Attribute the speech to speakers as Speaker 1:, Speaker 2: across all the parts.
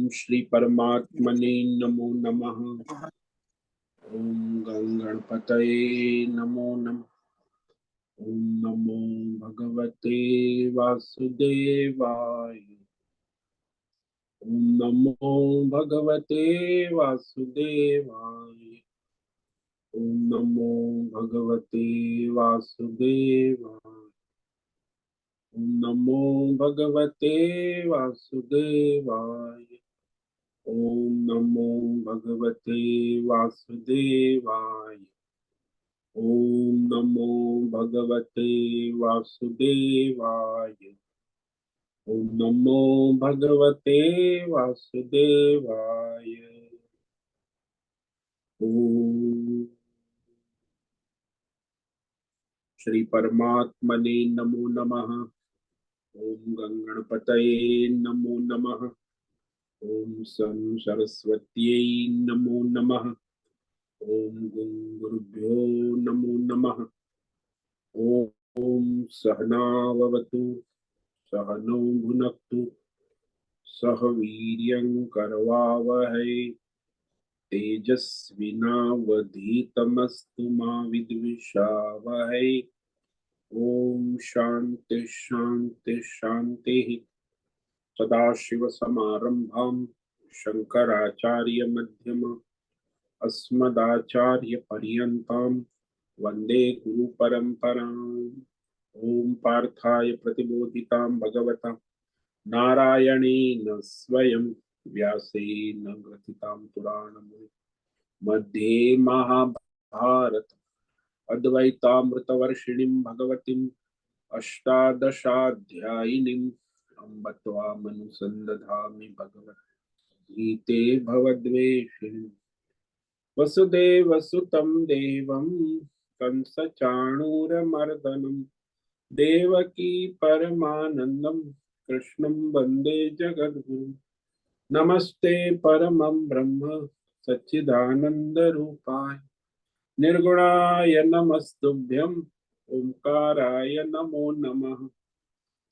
Speaker 1: श्री परमात्मने नमो नमः। ओम गणपतये नमो नमः। ओम नमो भगवते वासुदेवाय। ओम नमो भगवते वासुदेवाय। ओम नमो भगवते वासुदेवाय। ओम नमो भगवते वासुदेवाय। ओम नमो भगवते वासुदेवाय। ओम नमो भगवते वासुदेवाय। ओम नमो भगवते वासुदेवाय। ओम श्री परमात्मने नमो नमः। ओम गणपतये नमो नमः। ओम सरस्वत्यै नमो नमः। ओम गुरुभ्यो नमो नमः। ओम सहनाववतु सहनौ भुनक्तु सह वीर्यं करवावहै तेजस्विनावधीतमस्तु मा विद्विषावहै। ओम शांति शांति शांति। सदाशिवसमारंभां शंकराचार्यमध्यमाम् अस्मदाचार्यपर्यन्तां वन्दे गुरुपरम्पराम्। ओम पार्थाय प्रतिबोधितां भगवता नारायणेन स्वयं व्यासेन ग्रथितां पुराणम् मध्ये महाभारत अद्वैतामृतवर्षिणीं भगवतीम् अष्टादशाध्यायिनीम् अम्ब त्वामनुसन्दधामि भगवद्गीते भवद्वेषिणीम्। वसुदेवसुतं देवं कंसचाणूरमर्दनं देवकी परमानन्दं कृष्णं वन्दे जगद्गुरुं। नमस्ते परमं ब्रह्म सच्चिदानन्दरूपाय निर्गुणाय नमस्तुभ्यं ओंकाराय नमो नमः।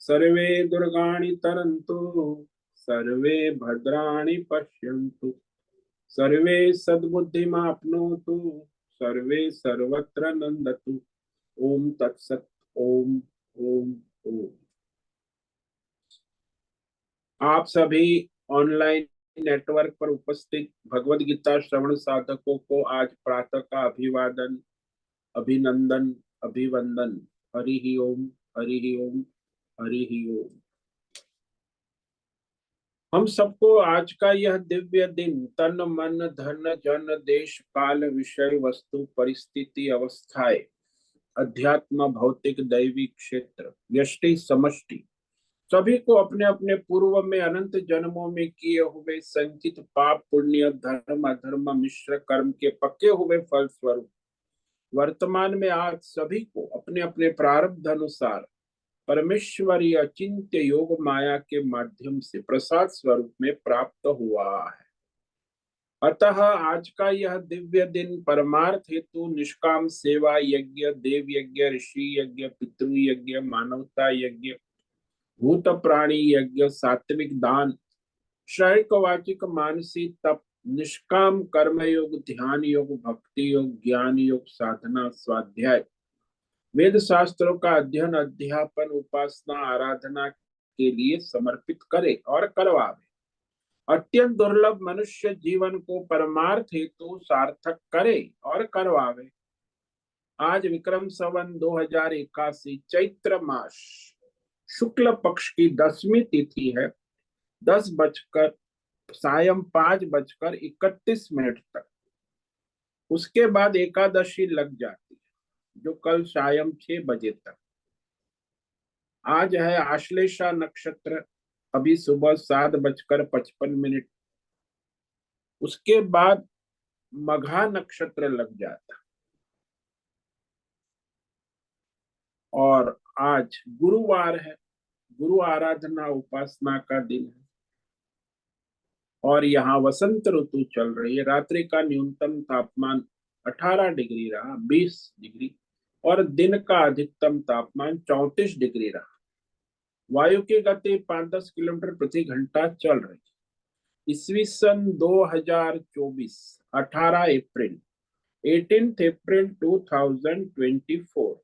Speaker 1: सर्वे दुर्गाणि तरन्तु सर्वे भद्राणि पश्यन्तु सर्वे सद्बुद्धिमाप्नोतु सर्वे सर्वत्र नन्दतु। ओम तत्सत। ओम ओम ओम। आप सभी ऑनलाइन नेटवर्क पर उपस्थित भगवद गीता श्रवण साधकों को आज प्रातः का अभिवादन अभिनंदन अभिवंदन। हरि ही ओम हरि ही ओम हरि ही ओम। हम सबको आज का यह दिव्य दिन तन मन धन जन देश काल विषय वस्तु परिस्थिति अवस्थाएं अध्यात्म भौतिक दैवी क्षेत्र व्यष्टि समष्टि सभी को अपने अपने पूर्व में अनंत जन्मों में किए हुए संचित पाप पुण्य धर्म अधर्म मिश्र कर्म के पक्के हुए फल स्वरूप वर्तमान में आज सभी को अपने अपने प्रारब्ध अनुसार परमेश्वरीय अचिंत्य योग माया के माध्यम से प्रसाद स्वरूप में प्राप्त हुआ है। अतः आज का यह दिव्य दिन परमार्थ हेतु निष्काम सेवा यज्ञ देव यज्ञ ऋषि यज्ञ पितृ यज्ञ मानवता यज्ञ भूत प्राणी यज्ञ सात्विक दान शैकवाचिक मानसी तप निष्काम कर्म योग ध्यान योग भक्ति योग ज्ञान योग साधना स्वाध्याय वेद शास्त्रों का अध्ययन अध्यापन उपासना आराधना के लिए समर्पित करे और करवावे। अत्यंत दुर्लभ मनुष्य जीवन को परमार्थ हेतु सार्थक करे और करवावे। आज विक्रम संवत 2081 चैत्र मास शुक्ल पक्ष की 10वीं तिथि है। 10 बजकर सायं 5:31 तक। उसके बाद एकादशी लग जाती है जो कल सायं 6 बजे तक। आज है आश्लेषा नक्षत्र अभी सुबह 7:55। उसके बाद मघा नक्षत्र लग जाता और आज गुरुवार है। गुरु आराधना उपासना का दिन है और यहाँ वसंत ऋतु चल रही है। रात्रि का न्यूनतम तापमान 18 डिग्री रहा 20 डिग्री और दिन का अधिकतम तापमान 34 डिग्री रहा। वायु की गति 5-10 किलोमीटर प्रति घंटा चल रही है। ईस्वी सन 2024, 18 अप्रैल, 18 अप्रैल 2024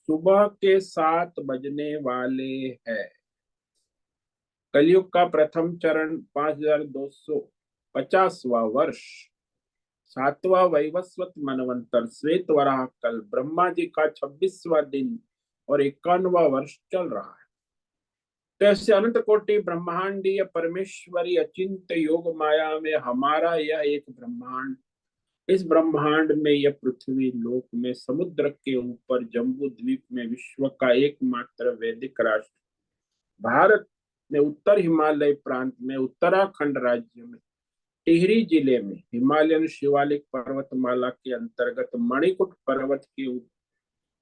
Speaker 1: सुबह के 7 बजने वाले हैं। कलयुग का प्रथम चरण 5250वां वर्ष, 7वां वैवस्वत मनवंतर श्वेत वराह कल, ब्रह्मा जी का 26वां दिन और 51वां वर्ष चल रहा है। तो ऐसे अनंत कोटि ब्रह्मांडीय परमेश्वरी अचिंत योग माया में हमारा यह एक ब्रह्मांड, इस ब्रह्मांड में यह पृथ्वी लोक में समुद्र के ऊपर जम्बू द्वीप में विश्व का एकमात्र वैदिक राष्ट्र भारत में उत्तर हिमालय प्रांत में उत्तराखंड राज्य में टिहरी जिले में हिमालयन शिवालिक पर्वतमाला के अंतर्गत मणिकुट पर्वत के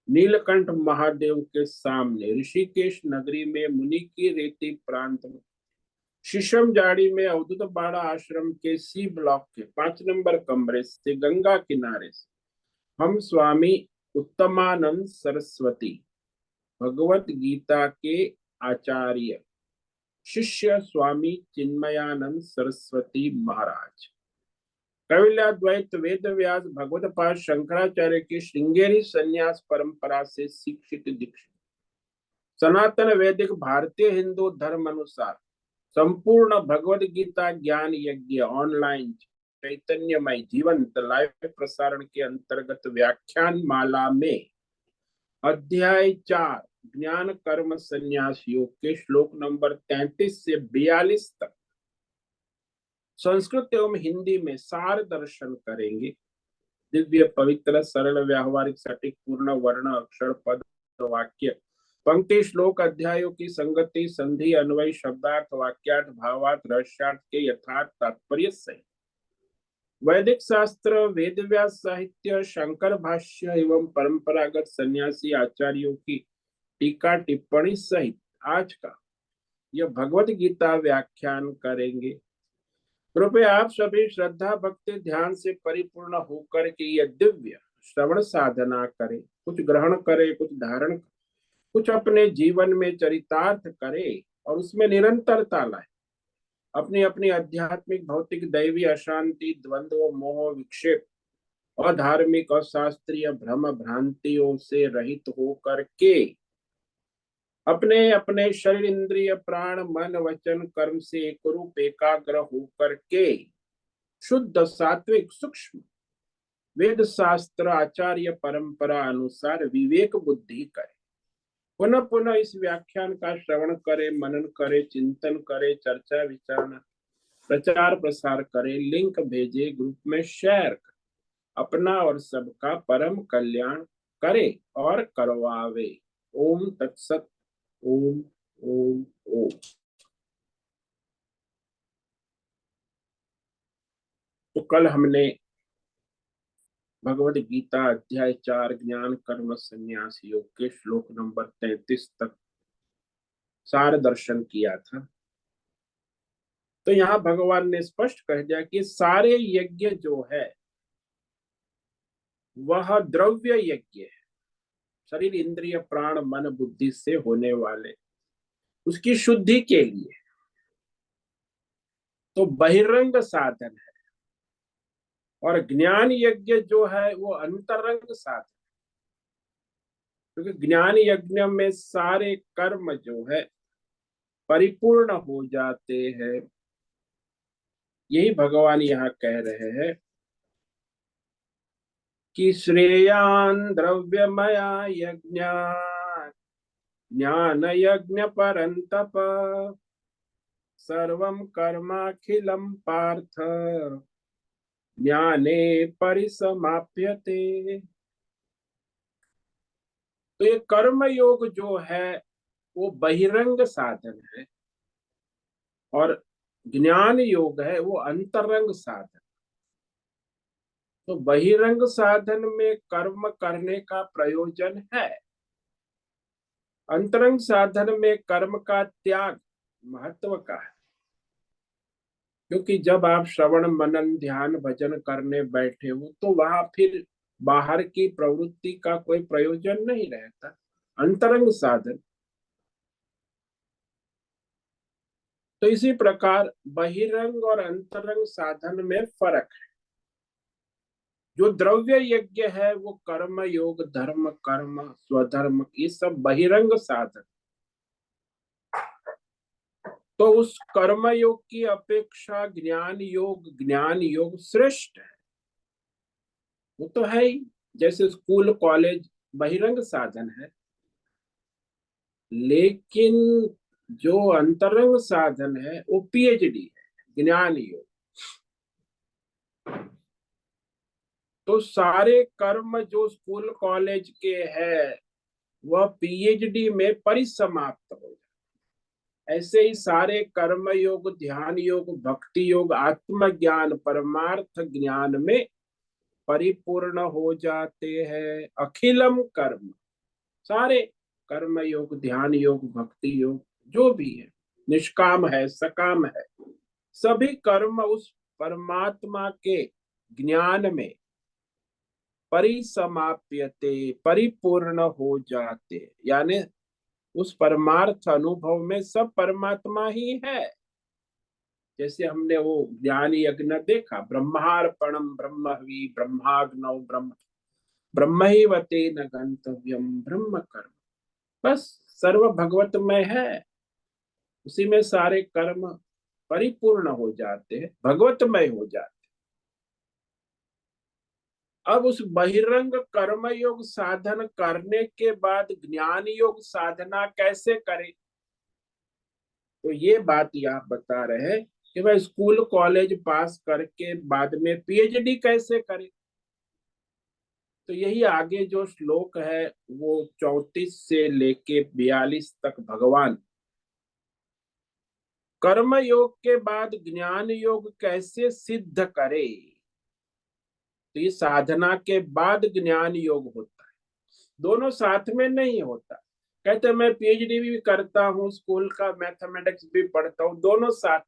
Speaker 1: नीलकंठ महादेव के सामने ऋषिकेश नगरी में मुनि की रेती प्रांत में शीशम जाड़ी में अवधूत बाड़ा आश्रम के सी ब्लॉक के 5 नंबर कमरे से गंगा किनारे से हम स्वामी उत्तमानंद सरस्वती भगवत गीता के आचार्य शिष्य स्वामी चिन्मयानंद सरस्वती महाराज कैवल्याद्वैत वेद व्यास भगवत पाद शंकराचार्य की श्रृंगेरी संन्यास परंपरा से शिक्षित दीक्षित सनातन वैदिक भारतीय हिंदू धर्म अनुसार संपूर्ण भगवद गीता ज्ञान यज्ञ ऑनलाइन चैतन्यमय जीवंत लाइव प्रसारण के अंतर्गत व्याख्यान माला में अध्याय 4 ज्ञान कर्म संन्यास योग के श्लोक नंबर 33 से 42 तक संस्कृत एवं हिंदी में सार दर्शन करेंगे। दिव्य पवित्र सरल व्यावहारिक सटीक पूर्ण वर्ण अक्षर पद वाक्य पंक्ति श्लोक अध्यायों की संगति संधि अन्वय शब्दार्थ वाक्यार्थ भावार्थ रहस्यार्थ के यथार्थ तात्पर्य सहित वैदिक शास्त्र वेद व्यास साहित्य शंकर भाष्य एवं परंपरागत सन्यासी आचार्यों की टीका टिप्पणी सहित आज का यह भगवत गीता व्याख्यान करेंगे। कृपया आप सभी श्रद्धा भक्ति ध्यान से परिपूर्ण होकर के यह दिव्य श्रवण साधना करें, कुछ ग्रहण करें, कुछ धारण, कुछ अपने जीवन में चरितार्थ करे और उसमें निरंतरता लाए। अपनी अपनी आध्यात्मिक भौतिक दैवी अशांति द्वंद्व मोह विक्षेप और धार्मिक और शास्त्रीय भ्रम भ्रांतियों से रहित होकर के अपने अपने शरीर इंद्रिय प्राण मन वचन कर्म से एक रूप एकाग्र होकर के शुद्ध सात्विक सूक्ष्म वेद शास्त्र आचार्य परंपरा अनुसार विवेक बुद्धि करे। पुनः पुनः इस व्याख्यान का श्रवण करे, मनन करे, चिंतन करे, चर्चा विचारणा प्रचार प्रसार करे, लिंक भेजे, ग्रुप में शेयर करे, अपना और सबका परम कल्याण करे और करवावे। ओम तत्सत। ओम ओम ओम। तो कल हमने भगवद गीता अध्याय 4 ज्ञान कर्म संन्यास योग के श्लोक नंबर 33 तक सार दर्शन किया था। तो यहाँ भगवान ने स्पष्ट कह दिया कि सारे यज्ञ जो है वह द्रव्य यज्ञ है, शरीर इंद्रिय प्राण मन बुद्धि से होने वाले उसकी शुद्धि के लिए तो बहिरंग साधन है, और ज्ञान यज्ञ जो है वो अंतरंग साधन, क्योंकि ज्ञान यज्ञ में सारे कर्म जो है परिपूर्ण हो जाते हैं। यही भगवान यहाँ कह रहे हैं कि श्रेयान द्रव्यमया यज्ञ ज्ञान यज्ञ परंतप सर्वं कर्माखिलं पार्थ ज्ञाने परिसमाप्यते। तो ये कर्म योग जो है वो बहिरंग साधन है और ज्ञान योग है वो अंतरंग साधन। तो बहिरंग साधन में कर्म करने का प्रयोजन है, अंतरंग साधन में कर्म का त्याग महत्व का है। क्योंकि जब आप श्रवण मनन ध्यान भजन करने बैठे हो तो वहां फिर बाहर की प्रवृत्ति का कोई प्रयोजन नहीं रहता। अंतरंग साधन तो इसी प्रकार बहिरंग और अंतरंग साधन में फर्क है। जो द्रव्य यज्ञ है वो कर्म योग, धर्म कर्म, स्वधर्म, ये सब बहिरंग साधन। तो उस कर्म योग की अपेक्षा ज्ञान योग श्रेष्ठ है। वो तो है ही। जैसे स्कूल कॉलेज बहिरंग साधन है, लेकिन जो अंतरंग साधन है वो पीएचडी है, ज्ञान योग। तो सारे कर्म जो स्कूल कॉलेज के हैं वह पीएचडी में परिसमाप्त हो जाए। ऐसे ही सारे कर्म योग, ध्यान योग, भक्ति योग, आत्मज्ञान, परमार्थ ज्ञान में परिपूर्ण हो जाते हैं। अखिलम कर्म, सारे कर्म योग, ध्यान योग, भक्ति योग जो भी है, निष्काम है, सकाम है, सभी कर्म उस परमात्मा के ज्ञान में परिसमाप्यते, परिपूर्ण हो जाते। यानी उस परमार्थ अनुभव में सब परमात्मा ही है। जैसे हमने वो ज्ञान यज्ञ देखा, ब्रह्मार्पणम ब्रह्महवि ब्रह्माग्नौ ब्रह्म ब्रह्मैवते न गंतव्यम ब्रह्म कर्म। बस सर्व भगवतमय है, उसी में सारे कर्म परिपूर्ण हो जाते हैं, भगवतमय हो जाते हैं। अब उस बहिरंग कर्म योग साधन करने के बाद ज्ञान योग साधना कैसे करें, तो ये बात आप बता रहे हैं कि भाई स्कूल कॉलेज पास करके बाद में पीएचडी कैसे करें। तो यही आगे जो श्लोक है वो 34 से लेके 42 तक भगवान कर्म योग के बाद ज्ञान योग कैसे सिद्ध करे। तो ये साधना के बाद ज्ञान योग होता है, दोनों साथ में नहीं होता। कहते मैं पीएचडी भी करता हूँ, स्कूल का मैथमेटिक्स भी पढ़ता हूँ, दोनों साथ।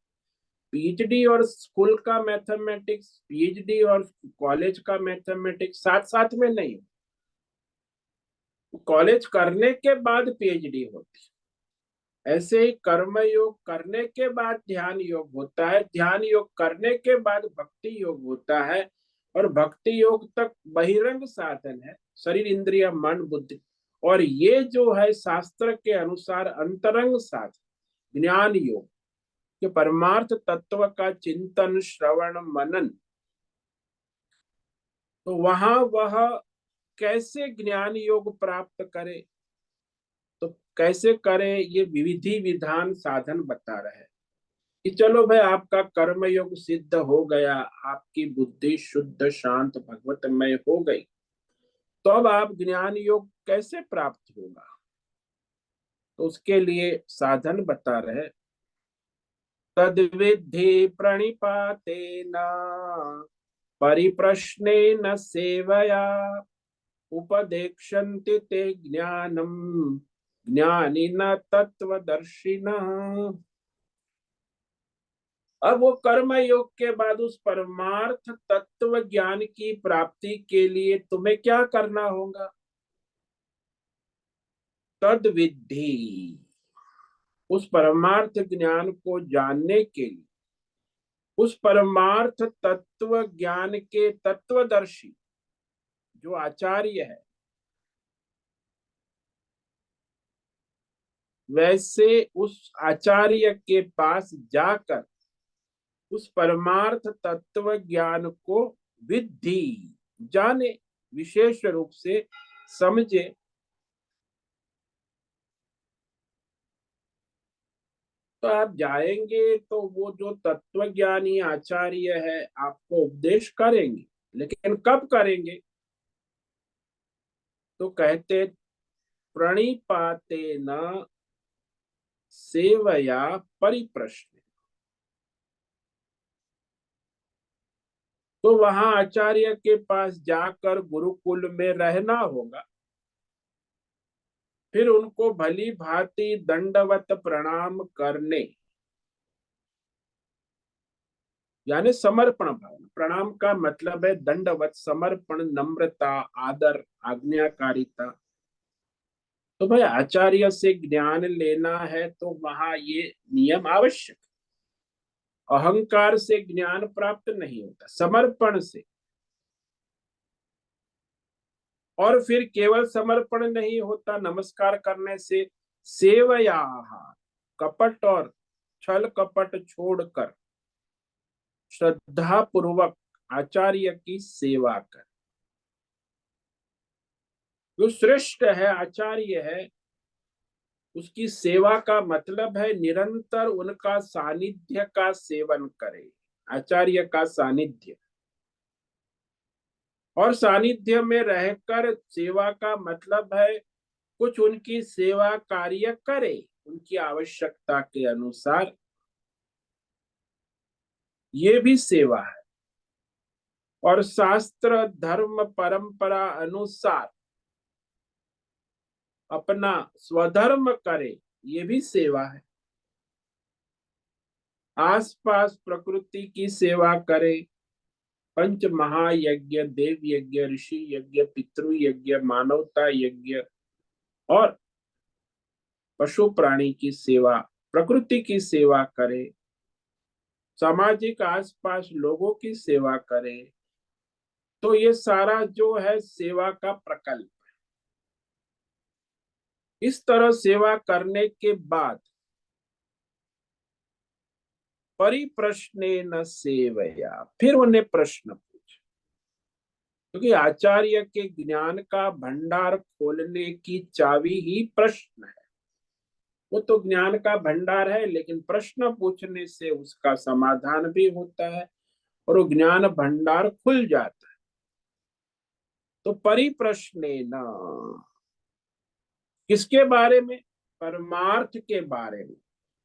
Speaker 1: पीएचडी और स्कूल का मैथमेटिक्स, पीएचडी और कॉलेज का मैथमेटिक्स साथ साथ में नहीं। कॉलेज करने के बाद पीएचडी होती है। ऐसे ही कर्म योग करने के बाद ध्यान योग होता है, ध्यान योग करने के बाद भक्ति योग होता है, और भक्ति योग तक बहिरंग साधन है, शरीर इंद्रिय मन बुद्धि। और ये जो है शास्त्र के अनुसार अंतरंग साधन ज्ञान योग के परमार्थ तत्व का चिंतन, श्रवण, मनन। तो वहां वह कैसे ज्ञान योग प्राप्त करे, तो कैसे करे ये विधि विधान साधन बता रहे हैं। कि चलो भाई आपका कर्म योग सिद्ध हो गया, आपकी बुद्धि शुद्ध शांत भगवतमय हो गई, तो अब आप ज्ञान योग कैसे प्राप्त होगा। तो उसके लिए साधन बता रहे, तद विद्धि प्रणिपातेन परिप्रश्नेन सेवया उपदेक्षन्ति ते ज्ञानम ज्ञानिनः तत्वदर्शिनः। अब वो कर्म योग के बाद उस परमार्थ तत्व ज्ञान की प्राप्ति के लिए तुम्हें क्या करना होगा। तद विद्धि, उस परमार्थ ज्ञान को जानने के लिए उस परमार्थ तत्व ज्ञान के तत्वदर्शी जो आचार्य है, वैसे उस आचार्य के पास जाकर उस परमार्थ तत्व ज्ञान को विद्धि, जाने, विशेष रूप से समझे। तो आप जाएंगे तो वो जो तत्वज्ञानी आचार्य है आपको उपदेश करेंगे, लेकिन कब करेंगे। तो कहते प्रणिपाते न सेवया परिप्रश्न। तो वहां आचार्य के पास जाकर गुरुकुल में रहना होगा, फिर उनको भली भांति दंडवत प्रणाम करने, यानी समर्पण भाव। प्रणाम का मतलब है दंडवत, समर्पण, नम्रता, आदर, आज्ञाकारिता। तो भाई आचार्य से ज्ञान लेना है तो वहां ये नियम आवश्यक। अहंकार से ज्ञान प्राप्त नहीं होता, समर्पण से। और फिर केवल समर्पण नहीं होता नमस्कार करने से, सेवया, कपट और छल कपट छोड़कर श्रद्धा पूर्वक आचार्य की सेवा कर। जो श्रेष्ठ है, आचार्य है, उसकी सेवा का मतलब है निरंतर उनका सानिध्य का सेवन करे। आचार्य का सानिध्य, और सानिध्य में रहकर सेवा का मतलब है कुछ उनकी सेवा कार्य करे उनकी आवश्यकता के अनुसार। ये भी सेवा है। और शास्त्र धर्म परंपरा अनुसार अपना स्वधर्म करे, ये भी सेवा है। आसपास प्रकृति की सेवा करे, पंच महायज्ञ, देव यज्ञ, ऋषि यज्ञ, पितृ यज्ञ, मानवता यज्ञ और पशु प्राणी की सेवा, प्रकृति की सेवा करे, सामाजिक आसपास लोगों की सेवा करे। तो ये सारा जो है सेवा का प्रकल्प। इस तरह सेवा करने के बाद परिप्रश्नेन सेवया, फिर उन्हें प्रश्न पूछे, क्योंकि आचार्य के ज्ञान का भंडार खोलने की चाबी ही प्रश्न है। वो तो ज्ञान का भंडार है, लेकिन प्रश्न पूछने से उसका समाधान भी होता है और वो ज्ञान भंडार खुल जाता है। तो परिप्रश्नेन, किसके बारे में? परमार्थ के बारे में।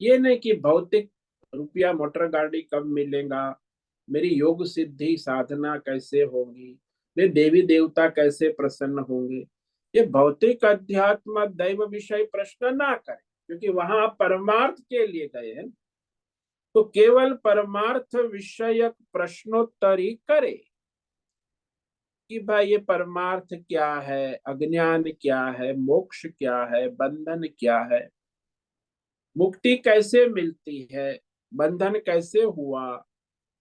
Speaker 1: ये नहीं कि भौतिक रुपया मोटर गाड़ी कब मिलेगा, मेरी योग सिद्धि साधना कैसे होगी, मेरे देवी देवता कैसे प्रसन्न होंगे। ये भौतिक अध्यात्म दैव विषय प्रश्न ना करें, क्योंकि वहां आप परमार्थ के लिए गए हैं। तो केवल परमार्थ विषयक प्रश्नोत्तरी करे कि भाई ये परमार्थ क्या है, अज्ञान क्या है, मोक्ष क्या है, बंधन क्या है, मुक्ति कैसे मिलती है, बंधन कैसे हुआ,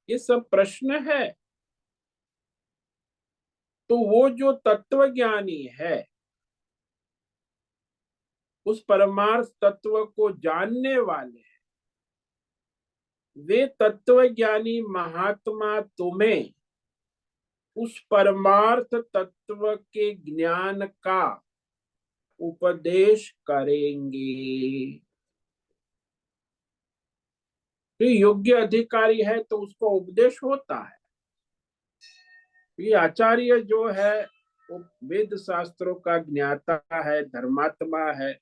Speaker 1: ये सब प्रश्न है। तो वो जो तत्वज्ञानी है, उस परमार्थ तत्व को जानने वाले, वे तत्वज्ञानी महात्मा तुम्हें उस परमार्थ तत्व के ज्ञान का उपदेश करेंगे। तो योग्य अधिकारी है तो उसको उपदेश होता है। ये आचार्य जो है वो वेद शास्त्रों का ज्ञाता है, धर्मात्मा है,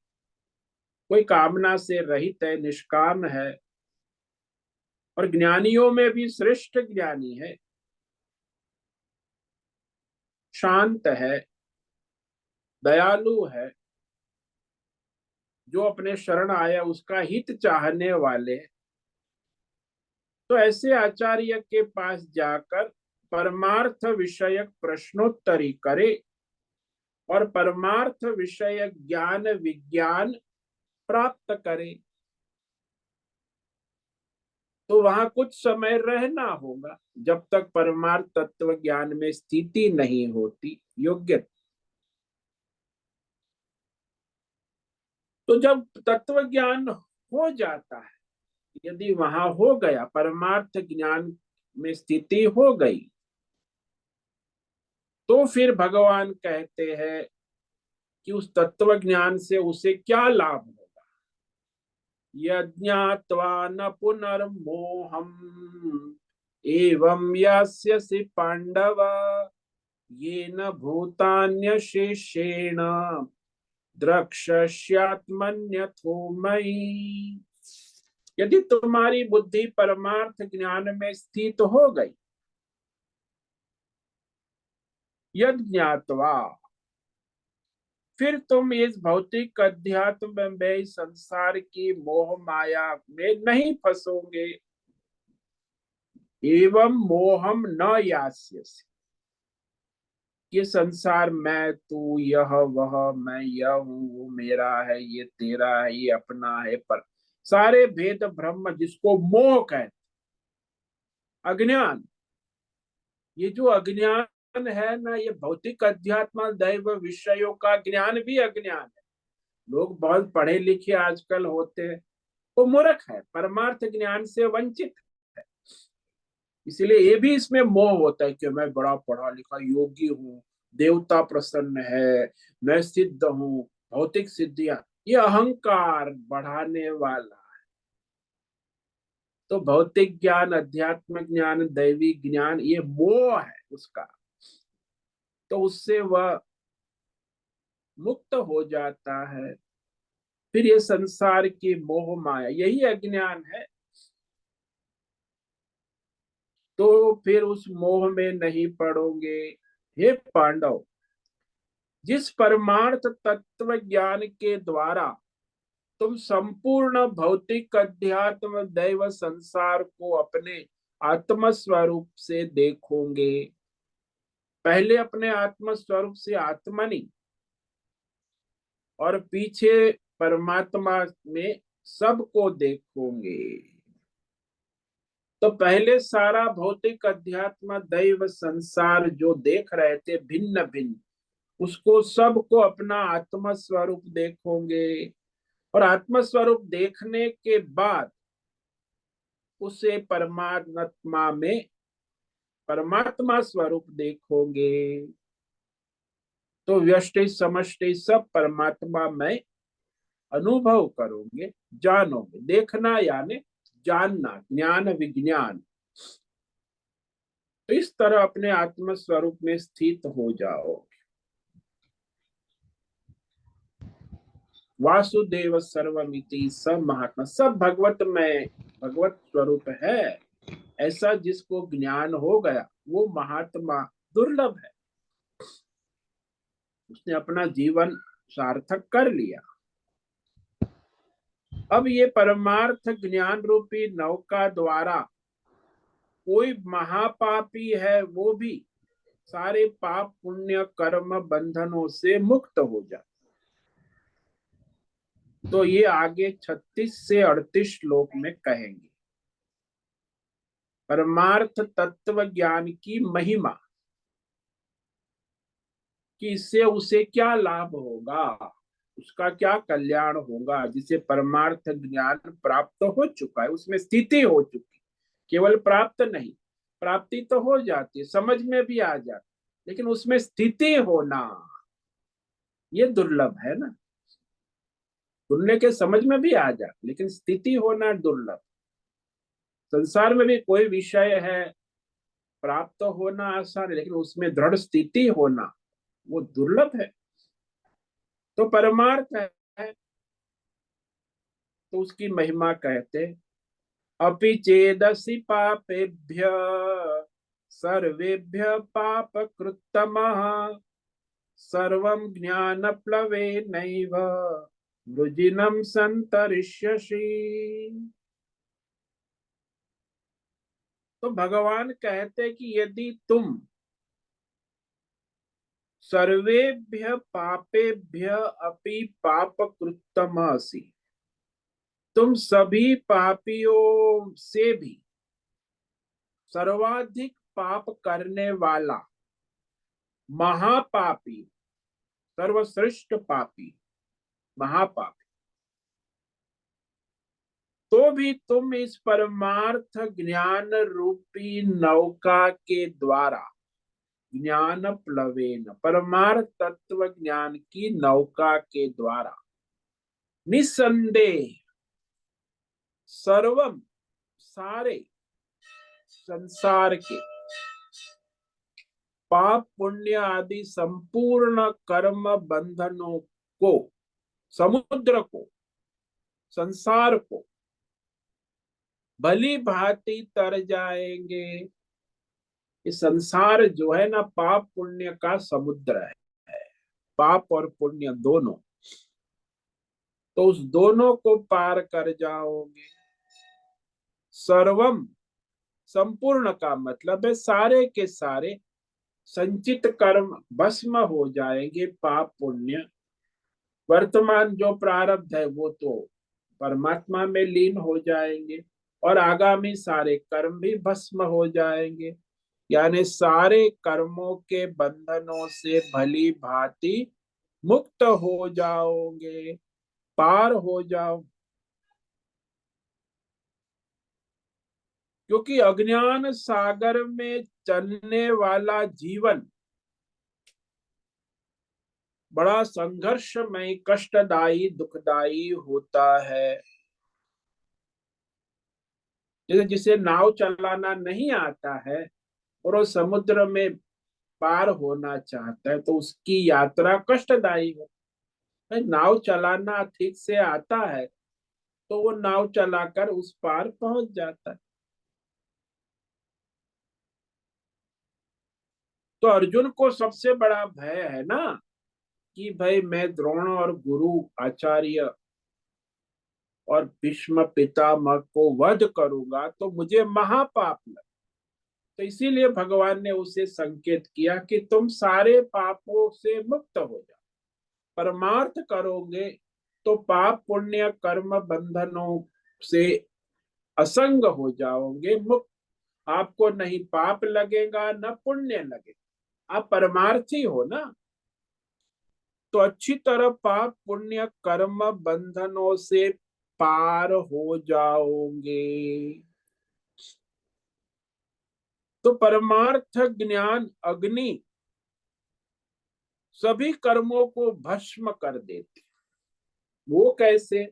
Speaker 1: कोई कामना से रहित है, निष्काम है, और ज्ञानियों में भी श्रेष्ठ ज्ञानी है, शांत है, दयालु है, जो अपने शरण आया उसका हित चाहने वाले। तो ऐसे आचार्य के पास जाकर परमार्थ विषयक प्रश्नोत्तरी करे और परमार्थ विषयक ज्ञान विज्ञान प्राप्त करे। तो वहां कुछ समय रहना होगा, जब तक परमार्थ तत्व ज्ञान में स्थिति नहीं होती योग्य। तो जब तत्व ज्ञान हो जाता है, यदि वहां हो गया, परमार्थ ज्ञान में स्थिति हो गई, तो फिर भगवान कहते हैं कि उस तत्व ज्ञान से उसे क्या लाभ होगा। यज्ञात्वा न पुनर्मोहम एवं यास्यसि पांडव येन भूतान्यशेषेण द्रक्ष्यात्मन्यथो मयि। यदि तुम्हारी बुद्धि परमार्थ ज्ञान में स्थित हो गई, यद ज्ञातवा, फिर तुम इस भौतिक अध्यात्म में संसार की मोह माया में नहीं फंसोगे। एवं मोहम न यास्यसि, ये संसार मैं, तू, यह वह, मैं यह हूँ, वो मेरा है, ये तेरा है, ये अपना है, पर सारे भेद ब्रह्म जिसको मोह कहते, अज्ञान, ये जो अज्ञान है ना, ये भौतिक अध्यात्म दैव विषयों का ज्ञान भी अज्ञान है। लोग बहुत पढ़े लिखे आजकल होते हैं, वो मूर्ख है, परमार्थ ज्ञान से वंचित है। इसलिए ये भी इसमें मोह होता है कि मैं बड़ा पढ़ा लिखा योगी हूँ, देवता प्रसन्न है, मैं सिद्ध हूँ, भौतिक सिद्धियां, ये अहंकार बढ़ाने वाला। तो भौतिक ज्ञान, अध्यात्म ज्ञान, दैवी ज्ञान, ये मोह है उसका। तो उससे वह मुक्त हो जाता है। फिर ये संसार की मोह माया, यही अज्ञान है। तो फिर उस मोह में नहीं पड़ोगे। हे पांडव, जिस परमार्थ तत्व ज्ञान के द्वारा तुम संपूर्ण भौतिक अध्यात्म दैव संसार को अपने आत्म स्वरूप से देखोगे। पहले अपने आत्म स्वरूप से आत्मनि, और पीछे परमात्मा में सबको देखोगे। तो पहले सारा भौतिक अध्यात्म दैव संसार जो देख रहे थे भिन्न भिन्न, उसको सबको अपना आत्म स्वरूप देखोगे। और आत्म स्वरूप देखने के बाद उसे परमात्मा में परमात्मा स्वरूप देखोगे। तो व्यष्टि समष्टि सब परमात्मा में अनुभव करोगे, जानोगे। देखना यानी जानना, ज्ञान विज्ञान। तो इस तरह अपने आत्म स्वरूप में स्थित हो जाओ। वासुदेव सर्वमिति, सब महात्मा, सब भगवत में भगवत स्वरूप है। ऐसा जिसको ज्ञान हो गया वो महात्मा दुर्लभ है। उसने अपना जीवन सार्थक कर लिया। अब ये परमार्थ ज्ञान रूपी नौका द्वारा कोई महापापी है वो भी सारे पाप पुण्य कर्म बंधनों से मुक्त हो जाए। तो ये आगे 36 से 38 श्लोक में कहेंगे परमार्थ तत्व ज्ञान की महिमा, कि इससे उसे क्या लाभ होगा, उसका क्या कल्याण होगा। जिसे परमार्थ ज्ञान प्राप्त हो चुका है, उसमें स्थिति हो चुकी, केवल प्राप्त नहीं, प्राप्ति तो हो जाती है, समझ में भी आ जाती, लेकिन उसमें स्थिति होना ये दुर्लभ है ना। सुनने के समझ में भी आ जाती, लेकिन स्थिति होना दुर्लभ। संसार में भी कोई विषय है, प्राप्त होना आसान है, लेकिन उसमें दृढ़ स्थिति होना वो दुर्लभ है। तो परमार्थ है, तो उसकी महिमा कहते, अपि चेदसि पापेभ्य सर्वेभ्य पाप कृत्तमः सर्वं ज्ञानप्लवेनैव वृजिनं सन्तरिष्यसि। तो भगवान कहते कि यदि तुम सर्वेभ्य पापेभ्य अपि पाप कृत्तमसि, तुम सभी पापियों से भी सर्वाधिक पाप करने वाला महापापी, सर्वश्रेष्ठ पापी, महापापी, तो भी तुम इस परमार्थ ज्ञान रूपी नौका के द्वारा ज्ञान प्लवेन, परमार्थ तत्व ज्ञान की नौका के द्वारा निसंदेह सर्वम, सारे संसार के पाप पुण्य आदि संपूर्ण कर्म बंधनों को, समुद्र को, संसार को भली भांति तर जाएंगे। ये संसार जो है ना, पाप पुण्य का समुद्र है, पाप और पुण्य दोनों। तो उस दोनों को पार कर जाओगे। सर्वम, संपूर्ण का मतलब है सारे के सारे संचित कर्म भस्म हो जाएंगे, पाप पुण्य। वर्तमान जो प्रारब्ध है वो तो परमात्मा में लीन हो जाएंगे। और आगामी सारे कर्म भी भस्म हो जाएंगे। यानी सारे कर्मों के बंधनों से भली भांति मुक्त हो जाओगे, पार हो जाओ। क्योंकि अज्ञान सागर में चलने वाला जीवन बड़ा संघर्षमय, कष्टदायी, दुखदायी होता है। जैसे जिसे नाव चलाना नहीं आता है और वो समुद्र में पार होना चाहता है, तो उसकी यात्रा कष्टदायी है। नाव चलाना ठीक से आता है तो वो नाव चलाकर उस पार पहुंच जाता है। तो अर्जुन को सबसे बड़ा भय है ना कि भाई मैं द्रोण और गुरु आचार्य और भीष्म पितामह को वध करूंगा तो मुझे महापाप लगे। तो इसीलिए भगवान ने उसे संकेत किया कि तुम सारे पापों से मुक्त हो जाओ, परमार्थ करोगे तो पाप पुण्य कर्म बंधनों से असंग हो जाओगे, मुक्त। आपको नहीं पाप लगेगा न पुण्य लगेगा, आप परमार्थी हो ना। तो अच्छी तरह पाप पुण्य कर्म बंधनों से पार हो जाओगे। तो परमार्थ ज्ञान अग्नि सभी कर्मों को भस्म कर देती। वो कैसे?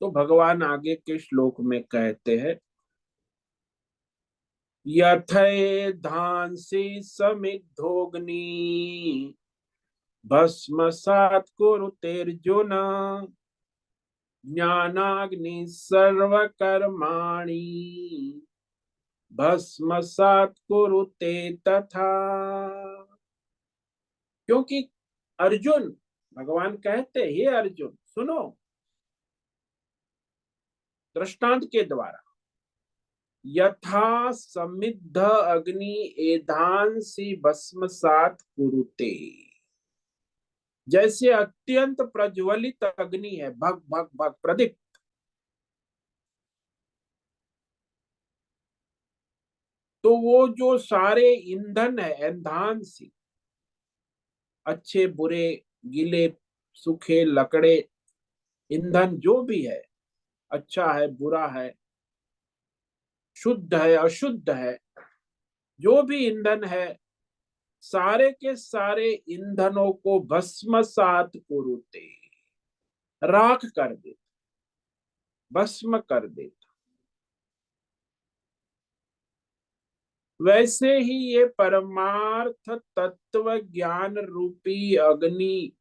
Speaker 1: तो भगवान आगे के श्लोक में कहते हैं, यथै धांसि समिद्धोग्नि भस्मसात् कुरुतेर्जुन ज्ञानाग्नि सर्वकर्माणि भस्मसात् कुरुते तथा। क्योंकि अर्जुन, भगवान कहते, हे अर्जुन सुनो दृष्टांत के द्वारा, यथा समिद्ध अग्नि एधांसि भस्मसात् कुरुते। जैसे अत्यंत प्रज्वलित अग्नि है, भग भग भग प्रदीप्त, तो वो जो सारे ईंधन है, एंधांसी, अच्छे बुरे, गीले सूखे लकड़े, ईंधन जो भी है, अच्छा है बुरा है, शुद्ध है अशुद्ध है, जो भी ईंधन है, सारे के सारे ईंधनों को भस्मसात कुरुते, राख कर दे, भस्म कर दे। वैसे ही ये परमार्थ तत्व ज्ञान रूपी अग्नि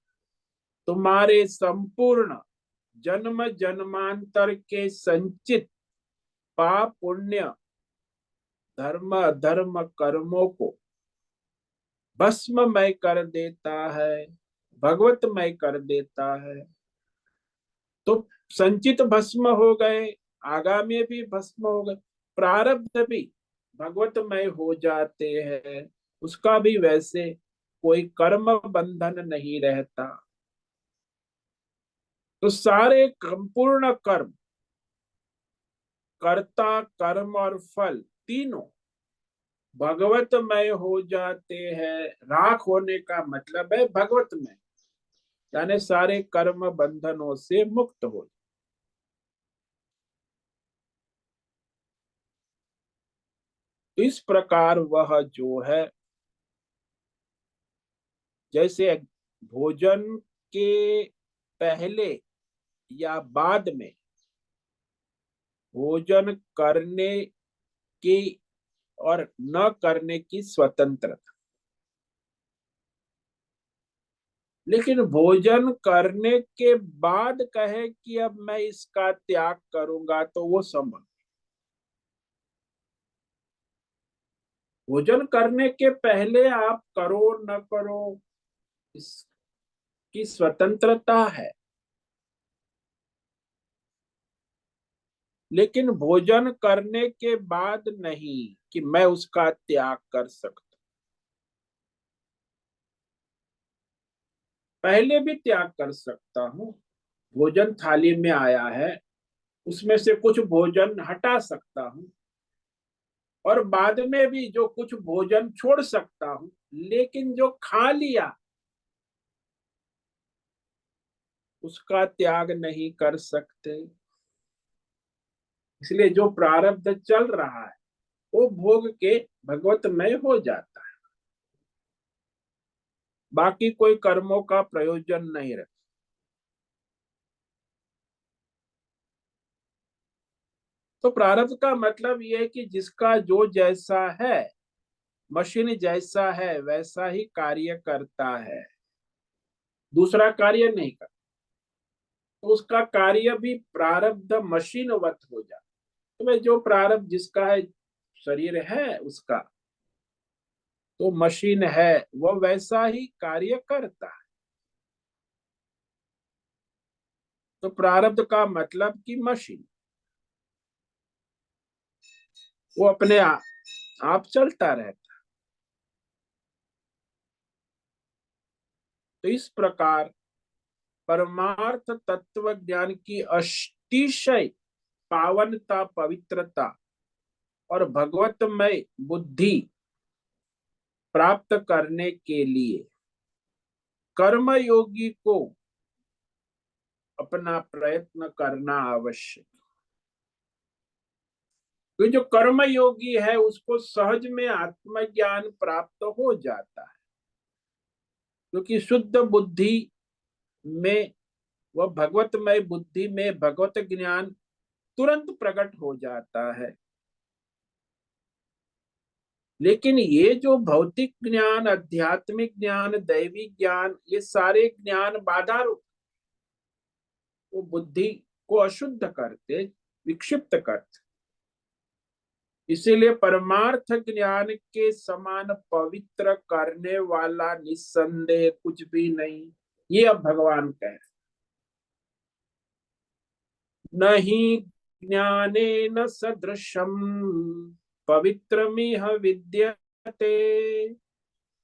Speaker 1: तुम्हारे संपूर्ण जन्म जन्मांतर के संचित पाप पुण्य धर्म अधर्म कर्मों को भस्ममय कर देता है, भगवतमय कर देता है। तो संचित भस्म हो गए, आगामी भी भस्म हो गए, प्रारब्ध भी भगवतमय हो जाते हैं। उसका भी वैसे कोई कर्म बंधन नहीं रहता। तो सारे संपूर्ण कर्म, कर्ता कर्म और फल तीनों भगवतमय हो जाते हैं। राख होने का मतलब है भगवतमय, यानी सारे कर्म बंधनों से मुक्त हो। इस प्रकार वह जो है, जैसे भोजन के पहले या बाद में भोजन करने की और न करने की स्वतंत्रता, लेकिन भोजन करने के बाद कहे कि अब मैं इसका त्याग करूंगा तो वो संभव। भोजन करने के पहले आप करो न करो, इसकी स्वतंत्रता है, लेकिन भोजन करने के बाद नहीं कि मैं उसका त्याग कर सकता। पहले भी त्याग कर सकता हूँ। भोजन थाली में आया है, उसमें से कुछ भोजन हटा सकता हूं और बाद में भी जो कुछ भोजन छोड़ सकता हूं, लेकिन जो खा लिया उसका त्याग नहीं कर सकते। इसलिए जो प्रारब्ध चल रहा है वो भोग के भगवतमय हो जाता है, बाकी कोई कर्मों का प्रयोजन नहीं रहे। तो प्रारब्ध का मतलब ये है कि जिसका जो जैसा है, मशीन जैसा है वैसा ही कार्य करता है, दूसरा कार्य नहीं करता, तो उसका कार्य भी प्रारब्ध मशीनवत हो जाता। तो भाई जो प्रारब्ध जिसका है, शरीर है उसका, तो मशीन है वो वैसा ही कार्य करता है। तो प्रारब्ध का मतलब कि मशीन वो अपने आप चलता रहता। तो इस प्रकार परमार्थ तत्व ज्ञान की अतिशय पावनता, पवित्रता और भगवतमय बुद्धि प्राप्त करने के लिए कर्मयोगी को अपना प्रयत्न करना आवश्यक। तो जो कर्मयोगी है उसको सहज में आत्मज्ञान प्राप्त हो जाता है, क्योंकि शुद्ध बुद्धि में, वह भगवतमय बुद्धि में भगवत ज्ञान तुरंत प्रकट हो जाता है। लेकिन ये जो भौतिक ज्ञान, आध्यात्मिक ज्ञान, दैवी ज्ञान, ये सारे ज्ञान बाधा रूप, वो बुद्धि को अशुद्ध करते, विक्षिप्त करते। इसीलिए परमार्थ ज्ञान के समान पवित्र करने वाला निस्संदेह कुछ भी नहीं। ये अब भगवान कह, नहीं ज्ञानेन सदृशम पवित्रमिह विद्यते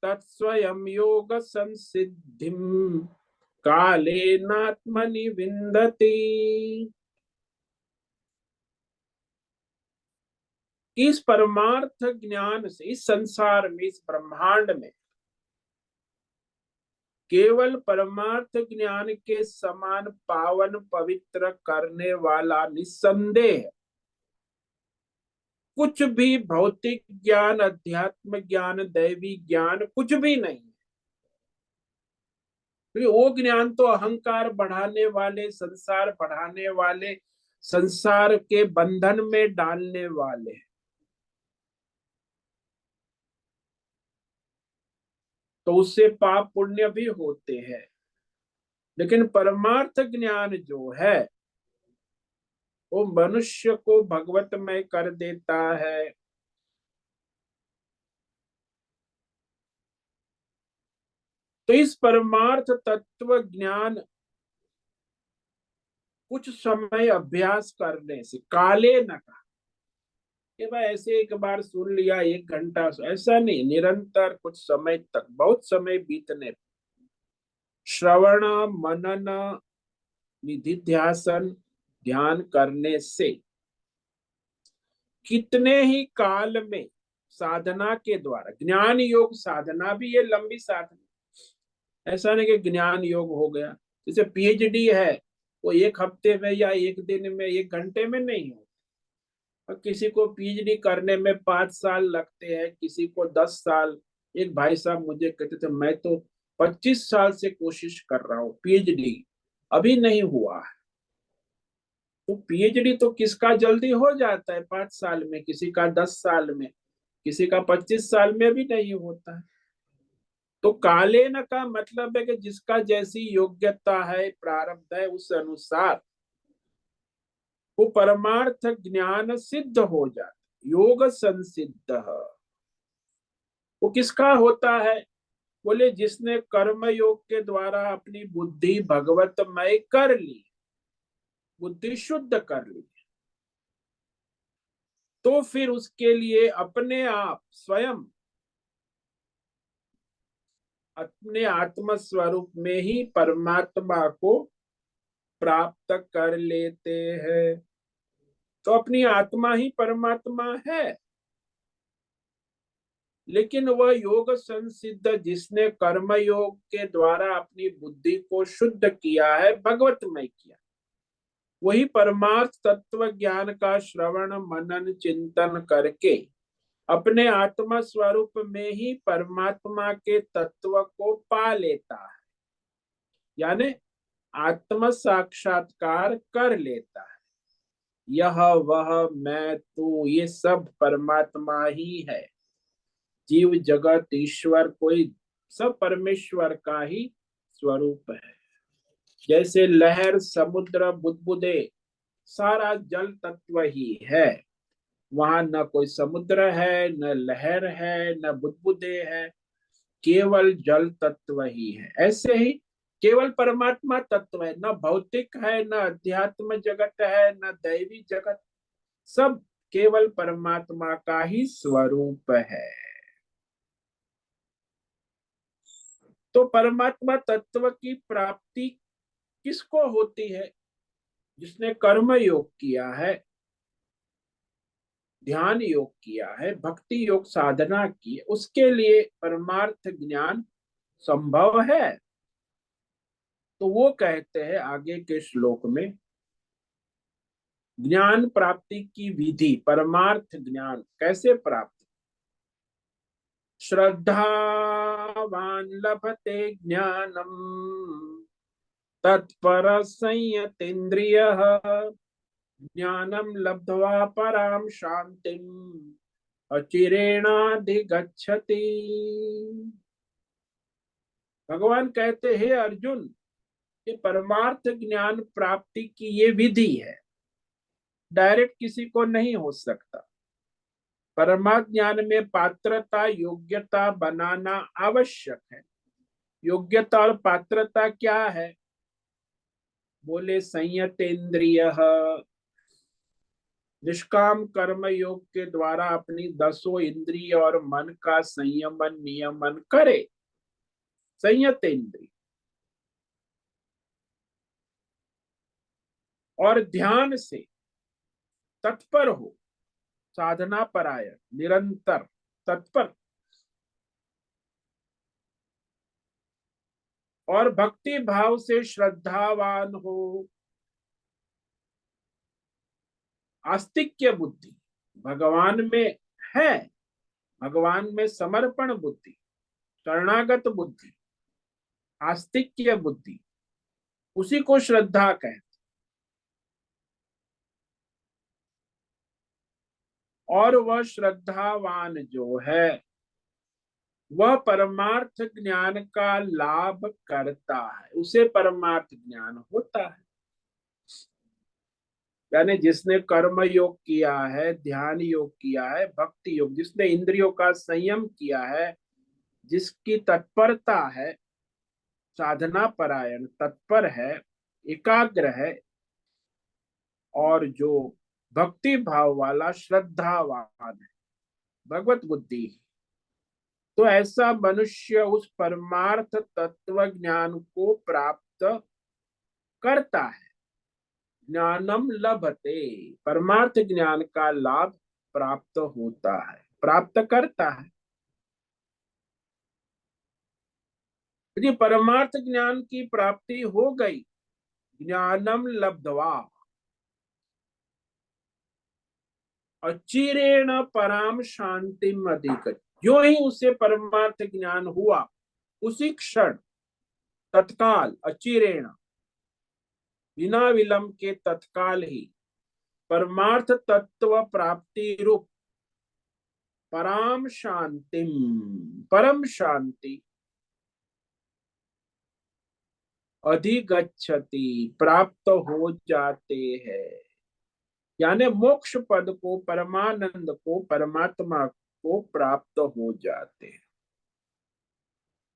Speaker 1: तत्स्वयं योग संसिद्धिम कालेनात्मनि विन्दति। इस परमार्थ ज्ञान से इस संसार में, इस ब्रह्मांड में केवल परमार्थ ज्ञान के समान पावन पवित्र करने वाला निस्संदेह कुछ भी भौतिक ज्ञान, अध्यात्म ज्ञान, दैवी ज्ञान कुछ भी नहीं। क्योंकि वो ज्ञान तो अहंकार बढ़ाने वाले, संसार बढ़ाने वाले, संसार के बंधन में डालने वाले, तो उससे पाप पुण्य भी होते हैं। लेकिन परमार्थ ज्ञान जो है वो मनुष्य को भगवतमय कर देता है। तो इस परमार्थ तत्व ज्ञान कुछ समय अभ्यास करने से, काले न कहा कि भाई ऐसे एक बार सुन लिया 1 घंटा, ऐसा नहीं, निरंतर कुछ समय तक, बहुत समय बीतने, श्रवण, मनन, निधिध्यासन, ध्यान करने से कितने ही काल में साधना के द्वारा, ज्ञान योग साधना भी ये लंबी साधना, ऐसा नहीं कि ज्ञान योग हो गया। जैसे पीएचडी है, वो 1 हफ्ते में या 1 दिन में, 1 घंटे में नहीं हो। और किसी को पीएचडी करने में 5 साल लगते हैं, किसी को 10 साल। एक भाई साहब मुझे कहते थे मैं तो 25 साल से कोशिश कर रहा हूँ पीएचडी, अभी नहीं हुआ है। तो पीएचडी तो किसका जल्दी हो जाता है 5 साल में, किसी का 10 साल में, किसी का 25 साल में भी नहीं होता है। तो कालेन का मतलब है कि जिसका जैसी योग्यता है, प्रारब्ध है, उस अनुसार वो परमार्थ ज्ञान सिद्ध हो जाता, योग संसिद्ध। वो किसका होता है? बोले जिसने कर्म योग के द्वारा अपनी बुद्धि भगवतमय कर ली, बुद्धि शुद्ध कर ली, तो फिर उसके लिए अपने आप स्वयं अपने आत्म स्वरूप में ही परमात्मा को प्राप्त कर लेते हैं। तो अपनी आत्मा ही परमात्मा है। लेकिन वह योग संसिद्ध जिसने कर्म योग के द्वारा अपनी बुद्धि को शुद्ध किया है, भगवतमय किया, वही परमार्थ तत्व ज्ञान का श्रवण मनन चिंतन करके अपने आत्मा स्वरूप में ही परमात्मा के तत्व को पा लेता है, यानी आत्म साक्षात्कार कर लेता है। यह वह मैं तू ये सब परमात्मा ही है। जीव जगत ईश्वर कोई सब परमेश्वर का ही स्वरूप है। जैसे लहर समुद्र बुदबुदे सारा जल तत्व ही है, वहां न कोई समुद्र है, न लहर है, न बुदबुदे है, केवल जल तत्व ही है। ऐसे ही केवल परमात्मा तत्व है, न भौतिक है, न अध्यात्म जगत है, न दैवी जगत, सब केवल परमात्मा का ही स्वरूप है। तो परमात्मा तत्व की प्राप्ति किसको होती है? जिसने कर्म योग किया है, ध्यान योग किया है, भक्ति योग साधना की है, उसके लिए परमार्थ ज्ञान संभव है। तो वो कहते हैं आगे के श्लोक में, ज्ञान प्राप्ति की विधि, परमार्थ ज्ञान कैसे प्राप्त। श्रद्धावान लभते ज्ञानम तत्पर संयतेन्द्रियः ज्ञानम लब्ध्वा पराम शांतिम अचिरेणाधिगच्छति। भगवान कहते हैं अर्जुन, ये परमार्थ ज्ञान प्राप्ति की ये विधि है, डायरेक्ट किसी को नहीं हो सकता। परमार्थ ज्ञान में पात्रता योग्यता बनाना आवश्यक है। योग्यता और पात्रता क्या है? बोले संयतेन्द्रिय, निष्काम कर्म योग के द्वारा अपनी 10 इंद्रिय और मन का संयमन नियमन करे, संयतेन्द्रिय। और ध्यान से तत्पर हो, साधना परायण, निरंतर तत्पर। और भक्ति भाव से श्रद्धावान हो, आस्तिक्य बुद्धि, भगवान में है, भगवान में समर्पण बुद्धि, शरणागत बुद्धि, आस्तिक्य बुद्धि, उसी को श्रद्धा कहते। और वह श्रद्धावान जो है वह परमार्थ ज्ञान का लाभ करता है, उसे परमार्थ ज्ञान होता है। यानी जिसने कर्म योग किया है, ध्यान योग किया है, भक्ति योग, जिसने इंद्रियों का संयम किया है, जिसकी तत्परता है, साधना परायण, तत्पर है, एकाग्र है, और जो भक्ति भाव वाला श्रद्धावान है, भगवत बुद्धि, तो ऐसा मनुष्य उस परमार्थ तत्व ज्ञान को प्राप्त करता है। ज्ञानम लभते, परमार्थ ज्ञान का लाभ प्राप्त होता है, प्राप्त करता है। यदि परमार्थ ज्ञान की प्राप्ति हो गई, ज्ञानम लब्ध्वा अचिरेण पराम शांतिम अधिगच्छति, जो ही उसे परमार्थ ज्ञान हुआ, उसी क्षण, तत्काल, अचिरेण, बिना विलंब के तत्काल ही परमार्थ तत्व प्राप्ति रूप पराम शांतिम, परम शांति अधिगच्छति, प्राप्त हो जाते हैं। यानी मोक्ष पद को, परमानंद को, परमात्मा को प्राप्त हो जाते हैं।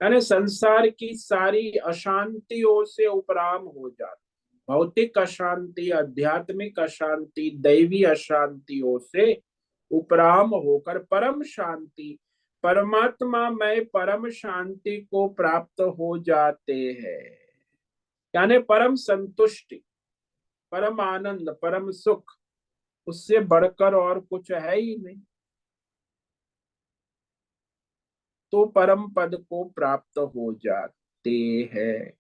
Speaker 1: यानी संसार की सारी अशांतियों से उपराम हो जाते, भौतिक अशांति, आध्यात्मिक अशांति, दैवी अशांतियों से उपराम होकर परम शांति, परमात्मा में परम शांति को प्राप्त हो जाते हैं। यानी परम संतुष्टि, परम आनंद, परम सुख, उससे बढ़कर और कुछ है ही नहीं। तो परम पद को प्राप्त हो जाते हैं।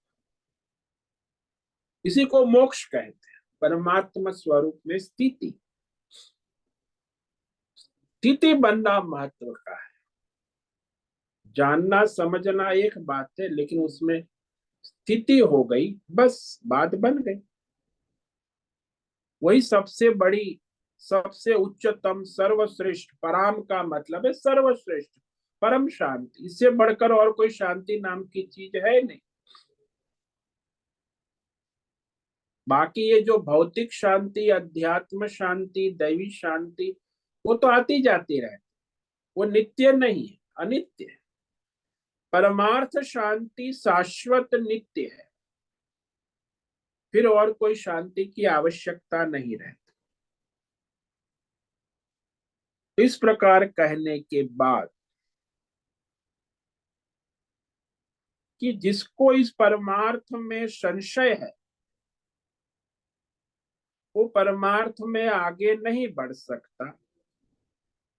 Speaker 1: इसी को मोक्ष कहते हैं, परमात्मा स्वरूप में स्थिति। स्थिति बनना महत्व का है। जानना समझना एक बात है, लेकिन उसमें स्थिति हो गई, बस बात बन गई। वही सबसे बड़ी, सबसे उच्चतम, सर्वश्रेष्ठ। पराम का मतलब है सर्वश्रेष्ठ, परम शांति। इससे बढ़कर और कोई शांति नाम की चीज है नहीं। बाकी ये जो भौतिक शांति, अध्यात्म शांति, दैवी शांति, वो तो आती जाती रहे, वो नित्य नहीं है, अनित्य है। परमार्थ शांति शाश्वत नित्य है, फिर और कोई शांति की आवश्यकता नहीं रहती। इस प्रकार कहने के बाद कि जिसको इस परमार्थ में संशय है, वो परमार्थ में आगे नहीं बढ़ सकता।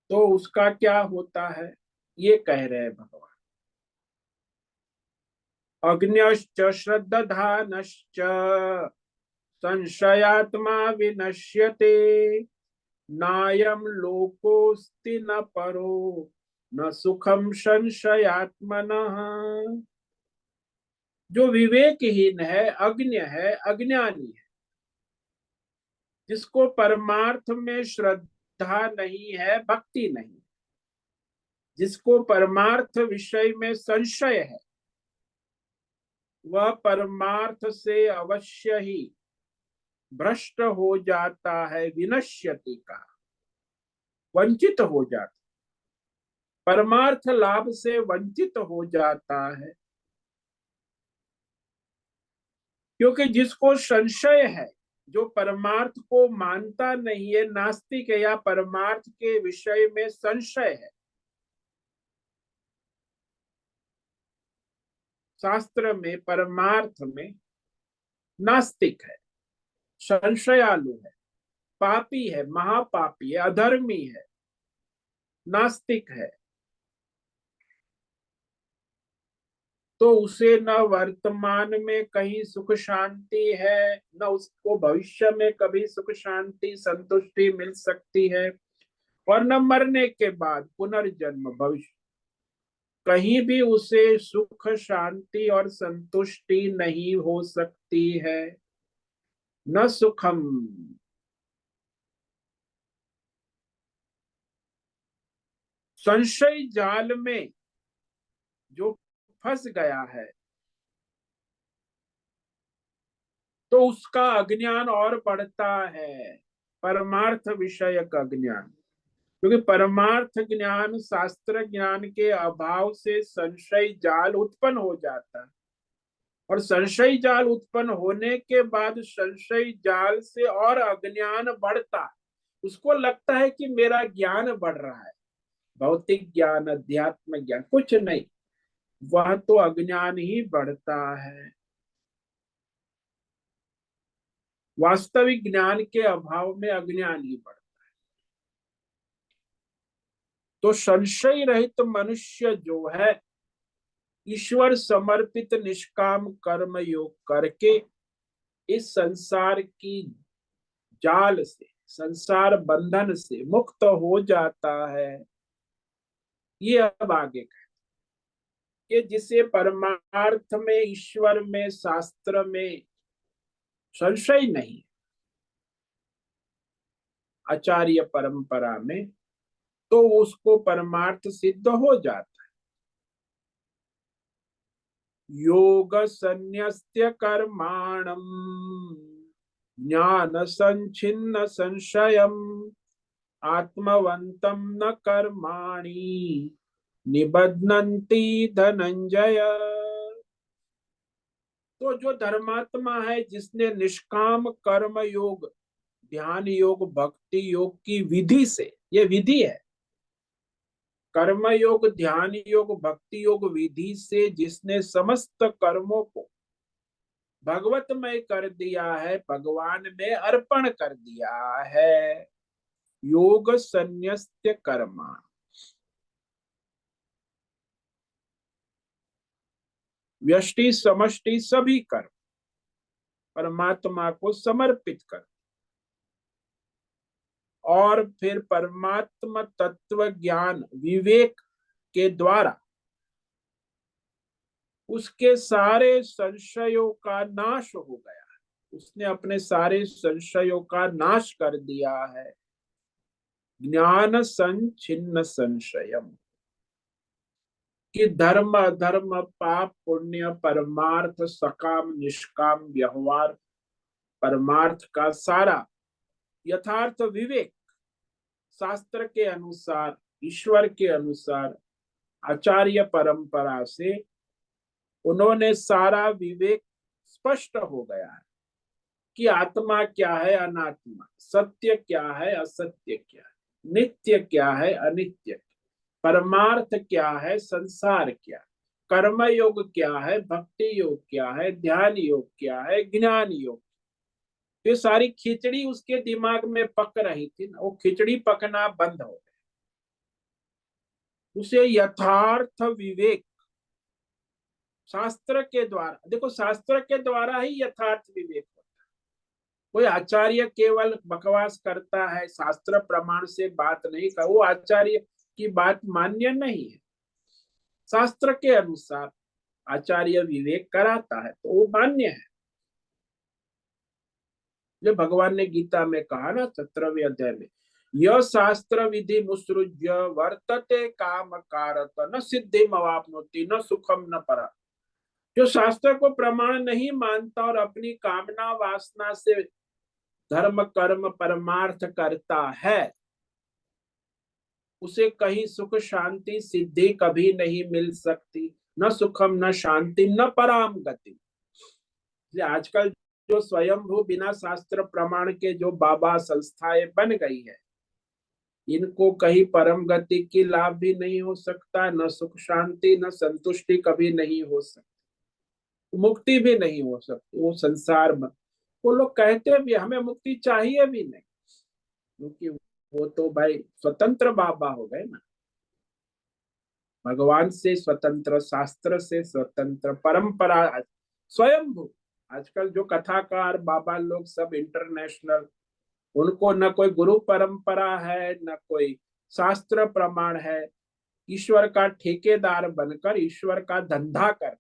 Speaker 1: तो उसका क्या होता है, ये कह रहे हैं भगवान। अग्न्यश्च श्रद्धानश्च संशयात्मा विनश्यते, नायम लोकोस्ति न परो न सुखम संशयात्मनः। जो विवेकहीन है, अज्ञ है, अज्ञानी है, जिसको परमार्थ में श्रद्धा नहीं है, भक्ति नहीं, जिसको परमार्थ विषय में संशय है, वह परमार्थ से अवश्य ही भ्रष्ट हो जाता है। विनश्यति का, वंचित हो जाता, परमार्थ लाभ से वंचित हो जाता है। क्योंकि जिसको संशय है, जो परमार्थ को मानता नहीं है, नास्तिक है, या परमार्थ के विषय में संशय है, शास्त्र में परमार्थ में नास्तिक है, संशयालु है, पापी है, महापापी है, अधर्मी है, नास्तिक है, तो उसे न वर्तमान में कहीं सुख शांति है, न उसको भविष्य में कभी सुख शांति संतुष्टि मिल सकती है, और न मरने के बाद पुनर्जन्म भविष्य कहीं भी उसे सुख शांति और संतुष्टि नहीं हो सकती है। न सुखम, संशय जाल में जो फंस गया है, तो उसका अज्ञान और बढ़ता है, परमार्थ विषयक अज्ञान। क्योंकि परमार्थ ज्ञान, शास्त्र ज्ञान के अभाव से संशय जाल उत्पन्न हो जाता है, और संशय जाल उत्पन्न होने के बाद संशय जाल से और अज्ञान बढ़ता। उसको लगता है कि मेरा ज्ञान बढ़ रहा है, भौतिक ज्ञान, अध्यात्म ज्ञान, कुछ नहीं, वह तो अज्ञान ही बढ़ता है। वास्तविक ज्ञान के अभाव में अज्ञान ही बढ़ता। तो संशय रहित मनुष्य जो है, ईश्वर समर्पित निष्काम कर्म योग करके इस संसार की जाल से, संसार बंधन से मुक्त हो जाता है। ये अब आगे का, कि जिसे परमार्थ में, ईश्वर में, शास्त्र में संशय नहीं, आचार्य परंपरा में, तो उसको परमार्थ सिद्ध हो जाता है। योग संन्यस्य कर्माणम ज्ञान संचिन्न संशयम आत्मवंतम न कर्माणि निबध्नन्ति धनंजय। तो जो धर्मात्मा है, जिसने निष्काम कर्म योग, ध्यान योग, भक्ति योग की विधि से, ये विधि है, कर्म योग, ध्यान योग, भक्ति योग विधि से जिसने समस्त कर्मों को भगवतमय कर दिया है, भगवान में अर्पण कर दिया है, योग संन्यस्य कर्मा, व्यष्टि समष्टि सभी कर्म परमात्मा को समर्पित कर, और फिर परमात्मा तत्व ज्ञान विवेक के द्वारा उसके सारे संशयों का नाश हो गया, उसने अपने सारे संशयों का नाश कर दिया है। ज्ञान संचिन्न संशयम, कि धर्म अधर्म पाप पुण्य परमार्थ सकाम निष्काम व्यवहार, परमार्थ का सारा यथार्थ विवेक शास्त्र के अनुसार, ईश्वर के अनुसार, आचार्य परंपरा से उन्होंने सारा विवेक स्पष्ट हो गया है कि आत्मा क्या है, अनात्मा, सत्य क्या है, असत्य क्या है, नित्य क्या है, अनित्य, परमार्थ क्या है, संसार क्या, कर्म योग क्या है, भक्ति योग क्या है, ध्यान योग क्या है, ज्ञान योग। ये सारी खिचड़ी उसके दिमाग में पक रही थी ना, वो खिचड़ी पकना बंद हो गया। उसे यथार्थ विवेक शास्त्र के द्वारा, देखो शास्त्र के द्वारा ही यथार्थ विवेक होता है। कोई आचार्य केवल बकवास करता है, शास्त्र प्रमाण से बात नहीं कर, वो आचार्य की बात मान्य नहीं है। शास्त्र के अनुसार आचार्य विवेक कराता है तो वो मान्य है। जो भगवान ने गीता में कहा ना 17वें अध्याय में, यह शास्त्र विधि मुसृज्य वर्तते काम कारत न सिद्धि मवाप्नोति न सुखम न परा। जो शास्त्र को प्रमाण नहीं मानता और अपनी कामना वासना से धर्म कर्म परमार्थ करता है, उसे कहीं सुख शांति सिद्धि कभी नहीं मिल सकती, न सुखम न शांति न पराम गति। आजकल जो स्वयंभू बिना शास्त्र प्रमाण के जो बाबा संस्थाएं बन गई है, इनको कहीं परम गति की लाभ भी नहीं हो सकता, न सुख शांति न संतुष्टि कभी नहीं हो सकती, मुक्ति भी नहीं हो सकती। वो संसार में वो लोग कहते भी हमें मुक्ति चाहिए भी नहीं, क्योंकि वो तो भाई स्वतंत्र बाबा हो गए ना, भगवान से स्वतंत्र, शास्त्र से स्वतंत्र, परंपरा स्वयंभू। आजकल जो कथाकार बाबा लोग सब इंटरनेशनल, उनको न कोई गुरु परंपरा है न कोई शास्त्र प्रमाण है, ईश्वर का ठेकेदार बनकर ईश्वर का धंधा कर।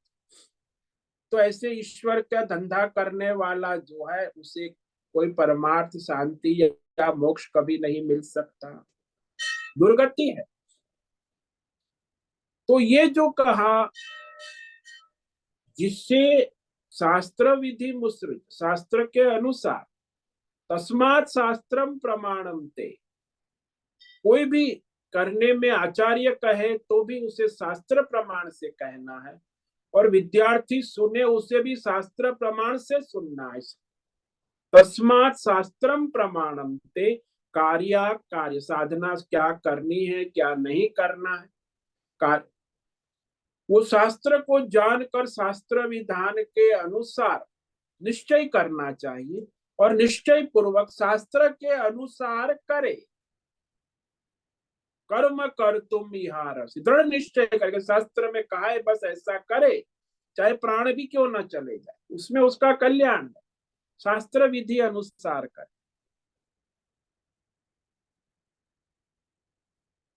Speaker 1: तो ऐसे ईश्वर का धंधा करने वाला जो है उसे कोई परमार्थ शांति या मोक्ष कभी नहीं मिल सकता, दुर्गति है। तो ये जो कहा, जिससे शास्त्र विधि मुसृत, शास्त्र के अनुसार, तस्मात् शास्त्रम प्रमाणम ते, कोई भी करने में आचार्य कहे तो भी उसे शास्त्र प्रमाण से कहना है, और विद्यार्थी सुने उसे भी शास्त्र प्रमाण से सुनना है। तस्मात् शास्त्रम प्रमाणम ते, कार्य साधना क्या करनी है क्या नहीं करना है, वो शास्त्र को जानकर शास्त्र विधान के अनुसार निश्चय करना चाहिए, और निश्चय पूर्वक शास्त्र के अनुसार करे। कर्म कर तुम इहार, दृढ़ निश्चय करके शास्त्र में कहा है बस ऐसा करे, चाहे प्राण भी क्यों न चले जाए, उसमें उसका कल्याण है, शास्त्र विधि अनुसार करे।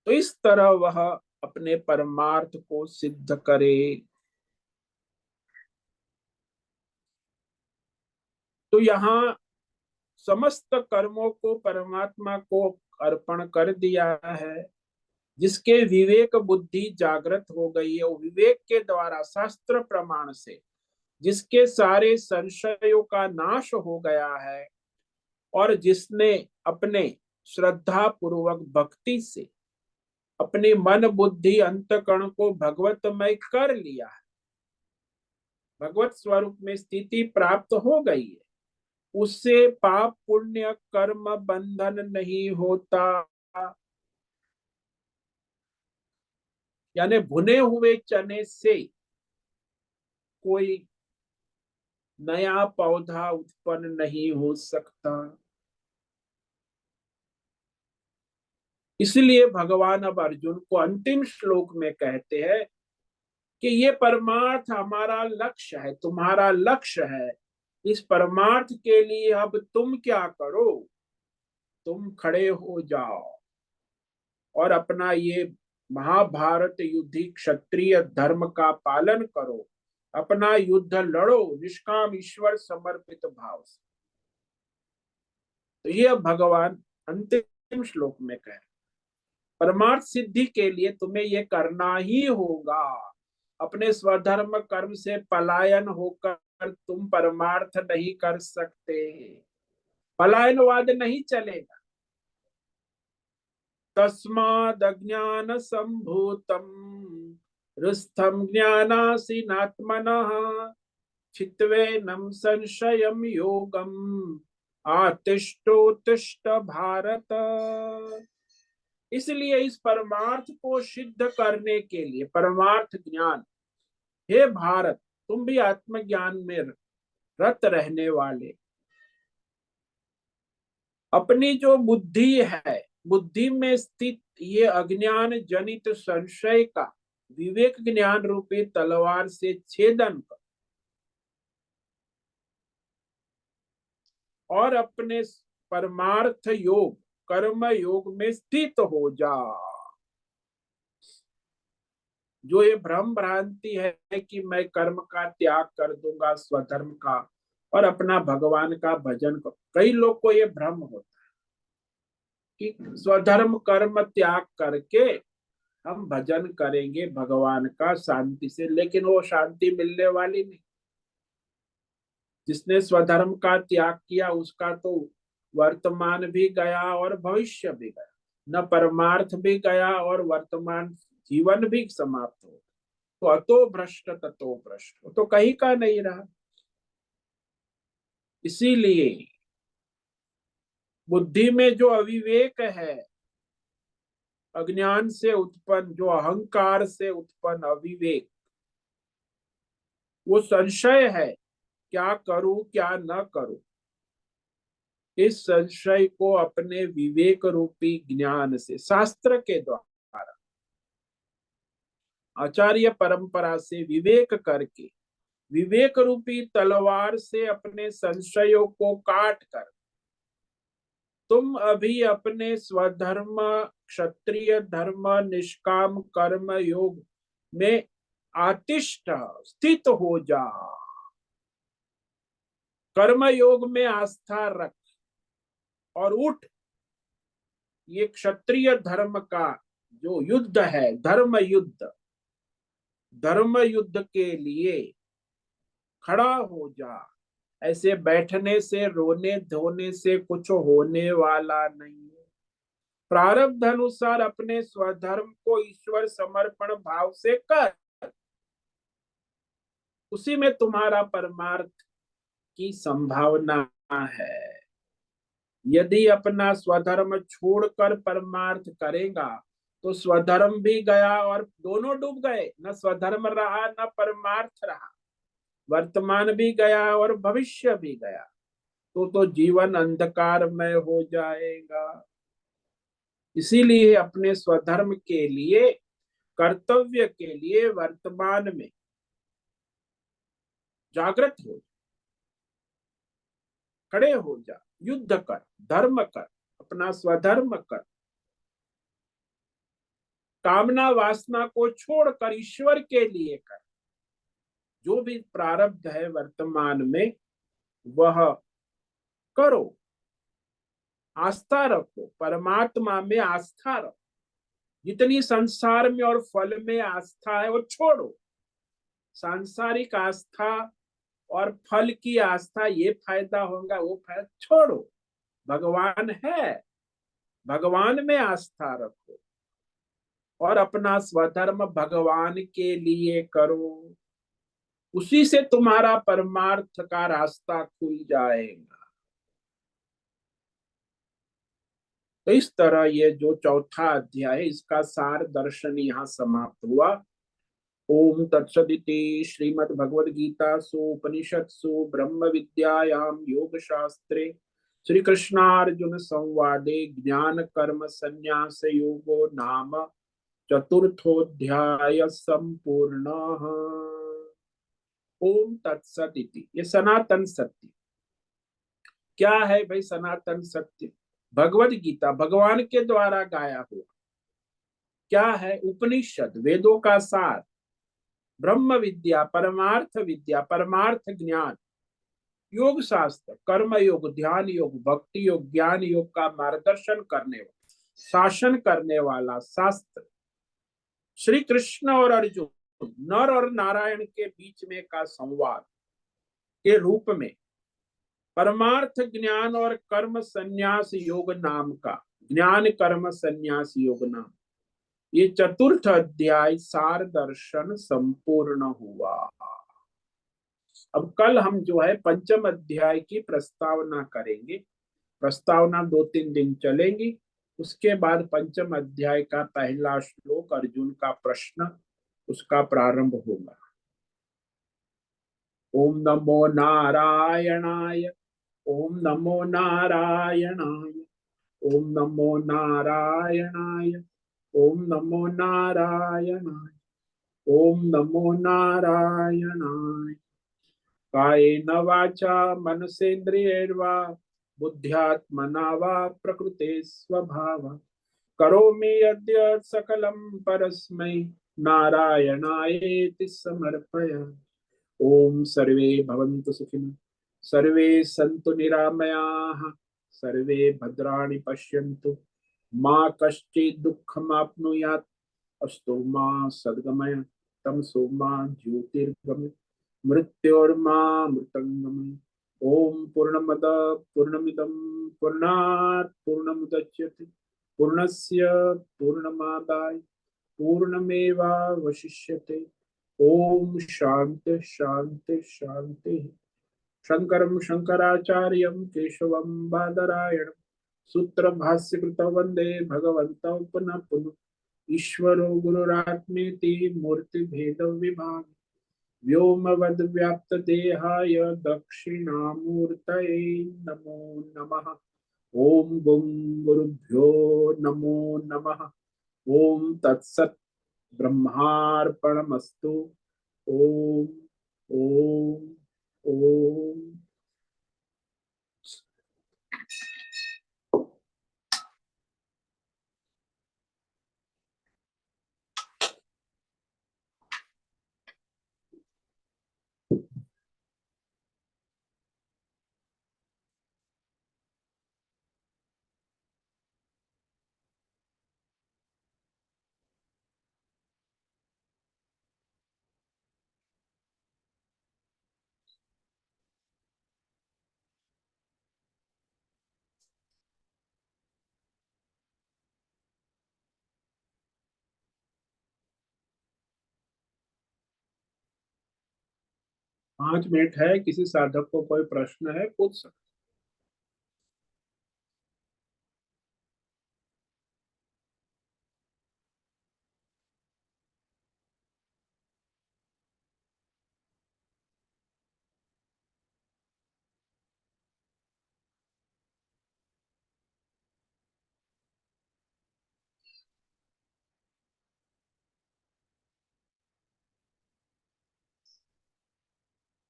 Speaker 1: तो इस तरह वह अपने परमार्थ को सिद्ध करे। तो यहाँ समस्त कर्मों को परमात्मा को अर्पण कर दिया है। जिसके विवेक बुद्धि जागृत हो गई है, वो विवेक के द्वारा शास्त्र प्रमाण से जिसके सारे संशयों का नाश हो गया है, और जिसने अपने श्रद्धा पूर्वक भक्ति से अपने मन बुद्धि अंतकरण को भगवतमय कर लिया है, भगवत स्वरूप में स्थिति प्राप्त हो गई है, उससे पाप पुण्य कर्म बंधन नहीं होता। यानी भुने हुए चने से कोई नया पौधा उत्पन्न नहीं हो सकता। इसलिए भगवान अब अर्जुन को अंतिम श्लोक में कहते हैं कि ये परमार्थ हमारा लक्ष्य है, तुम्हारा लक्ष्य है। इस परमार्थ के लिए अब तुम क्या करो, तुम खड़े हो जाओ और अपना ये महाभारत युद्धि क्षत्रिय धर्म का पालन करो, अपना युद्ध लड़ो निष्काम ईश्वर समर्पित भाव से। तो ये भगवान अंतिम श्लोक में कह, परमार्थ सिद्धि के लिए तुम्हें ये करना ही होगा। अपने स्वधर्म कर्म से पलायन होकर तुम परमार्थ नहीं कर सकते, पलायनवाद नहीं चलेगा। तस्माद् अज्ञान संभूतम हृस्थम ज्ञानासीनात्मनः चित्वेनं संशयं योगम आतिष्ठोत्तिष्ठ भारत। इसलिए इस परमार्थ को सिद्ध करने के लिए परमार्थ ज्ञान, हे भारत तुम भी आत्मज्ञान में रत रहने वाले, अपनी जो बुद्धि है, बुद्धि में स्थित ये अज्ञान जनित संशय का विवेक ज्ञान रूपी तलवार से छेदन कर और अपने परमार्थ योग कर्म योग में स्थित हो जा। जो ये भ्रम भ्रांति है कि मैं कर्म का त्याग कर दूंगा स्वधर्म का और अपना भगवान का भजन कर, कई लोग को ये भ्रम होता है कि स्वधर्म कर्म त्याग करके हम भजन करेंगे भगवान का शांति से, लेकिन वो शांति मिलने वाली नहीं। जिसने स्वधर्म का त्याग किया उसका तो वर्तमान भी गया और भविष्य भी गया, न परमार्थ भी गया और वर्तमान जीवन भी समाप्त हो। तो अतो भ्रष्ट ततो भ्रष्ट, तो कहीं का नहीं रहा। इसीलिए बुद्धि में जो अविवेक है, अज्ञान से उत्पन्न जो अहंकार से उत्पन्न अविवेक, वो संशय है क्या करूं क्या न करूं, इस संशय को अपने विवेक रूपी ज्ञान से शास्त्र के द्वारा आचार्य परंपरा से विवेक करके विवेक रूपी तलवार से अपने संशयों को काट कर तुम अभी अपने स्वधर्म क्षत्रिय धर्म निष्काम कर्म योग में आतिष्ठ स्थित हो जा। कर्म योग में आस्था रख और उठ। ये क्षत्रिय धर्म का जो युद्ध है, धर्म युद्ध, धर्म युद्ध के लिए खड़ा हो जा। ऐसे बैठने से रोने धोने से कुछ होने वाला नहीं है। प्रारब्ध अनुसार अपने स्वधर्म को ईश्वर समर्पण भाव से कर, उसी में तुम्हारा परमार्थ की संभावना है। यदि अपना स्वधर्म छोड़कर परमार्थ करेगा तो स्वधर्म भी गया और दोनों डूब गए, न स्वधर्म रहा न परमार्थ रहा, वर्तमान भी गया और भविष्य भी गया, तो जीवन अंधकारमय हो जाएगा। इसीलिए अपने स्वधर्म के लिए कर्तव्य के लिए वर्तमान में जागृत हो, खड़े हो जा, युद्ध कर, धर्म कर, अपना स्वधर्म कर, कामना वासना को छोड़कर ईश्वर के लिए कर। जो भी प्रारब्ध है वर्तमान में वह करो, आस्था रखो, परमात्मा में आस्था रखो। जितनी संसार में और फल में आस्था है वो छोड़ो। सांसारिक आस्था और फल की आस्था, ये फायदा होगा वो फायदा छोड़ो। भगवान है, भगवान में आस्था रखो और अपना स्वधर्म भगवान के लिए करो। उसी से तुम्हारा परमार्थ का रास्ता खुल जाएगा। तो इस तरह ये जो चौथा अध्याय है इसका सार दर्शन यहाँ समाप्त हुआ। ओम तत्सदिति श्रीमद् भगवद गीतासु उपनिषत्सु ब्रह्म विद्यायां योग शास्त्रे श्री कृष्णार्जुन संवादे ज्ञान कर्म संन्यास योगो नाम चतुर्थोध्याय संपूर्ण। ओम तत्सत इति। ये सनातन सत्य क्या है भाई? सनातन सत्य भगवत गीता भगवान के द्वारा गाया हुआ क्या है? उपनिषद वेदों का सार, ब्रह्म विद्या परमार्थ ज्ञान, योग शास्त्र, कर्म योग, ध्यान योग, भक्ति योग, ज्ञान योग का मार्गदर्शन करने वाला, शासन करने वाला शास्त्र, श्री कृष्ण और अर्जुन, नर और नारायण के बीच में का संवाद के रूप में परमार्थ ज्ञान और कर्म संन्यास योग नाम का, ज्ञान कर्म संन्यास योग नाम, ये चतुर्थ अध्याय सार दर्शन संपूर्ण हुआ। अब कल हम जो है पंचम अध्याय की प्रस्तावना करेंगे। प्रस्तावना 2-3 दिन चलेंगी। उसके बाद पंचम अध्याय का पहला श्लोक अर्जुन का प्रश्न, उसका प्रारंभ होगा। ओम नमो नारायणाय, ओम नमो नारायणाय, ओम नमो नारायणाय, ओम नमो नारायणाय, ओम नमो नारायणाय। कायेन वाचा मनसेन्द्रियैर्वा बुद्ध्यात्मना वा प्रकृते स्वभाव करोमि यद्य सकलं परस्मै नारायणायेति समर्पयामि। ओम सर्वे भवन्तु सुखिनः, सर्वे सन्तु निरामयाः, सर्वे भद्राणि पश्यन्तु, मा कश्चित् दुःखमाप्नुयात्, अस्तु मा सद्गमय, तमसो मा ज्योतिर्गमय, मृत्योर्मा मृतङ्गमय। ओम पूर्णमद पूर्णमिदं पूर्णात् पूर्णमुदच्यते पूर्णस्य पूर्णमादाय पूर्णमेवावशिष्यते। ओम शांति शांति शांति। शंकरं शंकराचार्यं केशवं बादरायणं सूत्र भाष्य कृत वंदे भगवन्तौ पुनः पुनः। ईश्वरो गुरुरात्मेति मूर्ति भेद विभाग व्योमवद् व्याप्त देहाय दक्षिणामूर्तये नमो नमः। ओम गुं गुरुभ्यो नमो नमः। ओम तत्सत् ब्रह्मार्पणमस्तु। ओम ओम ओम। 5 मिनट है, किसी साधक को कोई प्रश्न है पूछ सकते।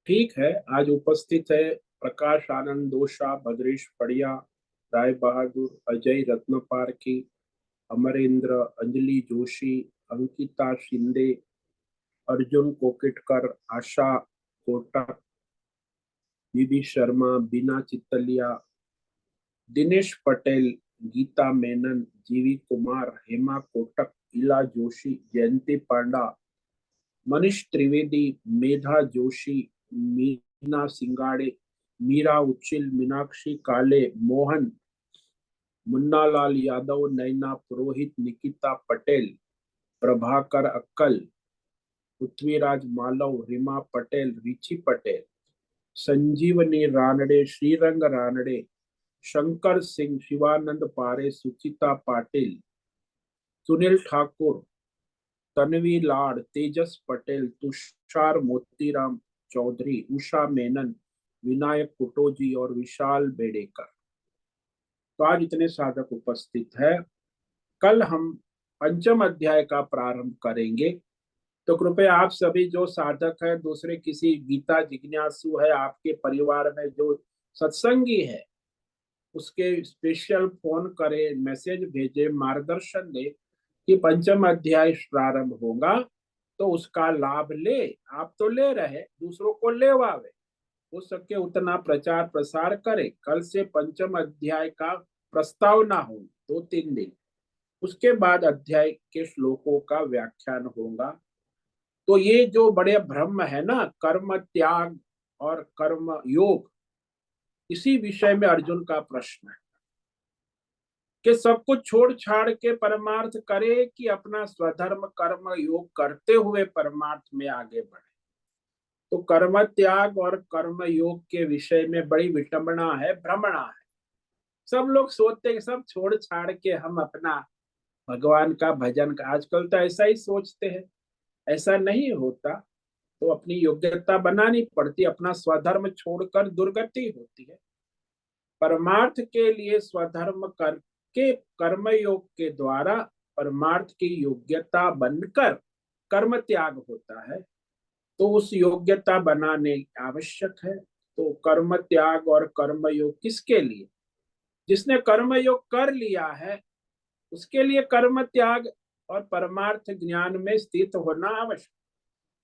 Speaker 1: ठीक है, आज उपस्थित है प्रकाश आनंद दोषा, भद्रेश पड़िया, राय बहादुर, अजय रत्नपारखी, अमरेंद्र, अंजलि जोशी, अंकिता शिंदे, अर्जुन कोकिटकर, आशा कोटक, बीबी शर्मा, बीना चित्तलिया, दिनेश पटेल, गीता मेनन, जीवी कुमार, हेमा कोटक, इला जोशी, जयंती पांडा, मनीष त्रिवेदी, मेधा जोशी, मीना सिंगाड़े, मीरा उच्चिल, मीनाक्षी काले, मोहन, मुन्नालाल यादव, नैना पुरोहित, निकिता पटेल, प्रभाकर अक्कल, पृथ्वीराज मालव, रिमा पटेल, रिची पटेल, संजीवनी रानडे, श्रीरंग रानडे, शंकर सिंह, शिवानंद पारे, सुचिता पाटिल, सुनील ठाकुर, तन्वी लाड, तेजस पटेल, तुषार मोतीराम चौधरी, उषा मेनन, विनायक कुटोजी और विशाल बेडेकर। तो आज इतने साधक उपस्थित है। कल हम पंचम अध्याय का प्रारंभ करेंगे। तो कृपया आप सभी जो साधक है, दूसरे किसी गीता जिज्ञासु है आपके परिवार में जो सत्संगी है, उसके स्पेशल फोन करे, मैसेज भेजे, मार्गदर्शन दे कि पंचम अध्याय प्रारंभ होगा, तो उसका लाभ ले। आप तो ले रहे, दूसरों को लेवावे। हो सके उतना प्रचार प्रसार करे। कल से पंचम अध्याय का प्रस्तावना हो 2-3 दिन, उसके बाद अध्याय के श्लोकों का व्याख्यान होगा। तो ये जो बड़े ब्रह्म है ना, कर्म त्याग और कर्म योग, इसी विषय में अर्जुन का प्रश्न है कि सब कुछ छोड़ छाड़ के परमार्थ करे कि अपना स्वधर्म कर्म योग करते हुए परमार्थ में आगे बढ़े। तो कर्म त्याग और कर्म योग के विषय में बड़ी विटंबना है, भ्रमणा है। सब लोग सोचते हैं सब छोड़ छाड़ के हम अपना भगवान का भजन का, आजकल तो ऐसा ही सोचते हैं। ऐसा नहीं होता। तो अपनी योग्यता बनानी पड़ती, अपना स्वधर्म छोड़कर दुर्गति होती है। परमार्थ के लिए स्वधर्म करके कर्म योग के द्वारा परमार्थ की योग्यता बनकर कर्म त्याग होता है। तो उस योग्यता बनाने आवश्यक है। तो कर्म त्याग और कर्म योग किसके लिए? जिसने कर्म योग कर लिया है उसके लिए कर्म त्याग और परमार्थ ज्ञान में स्थित होना आवश्यक।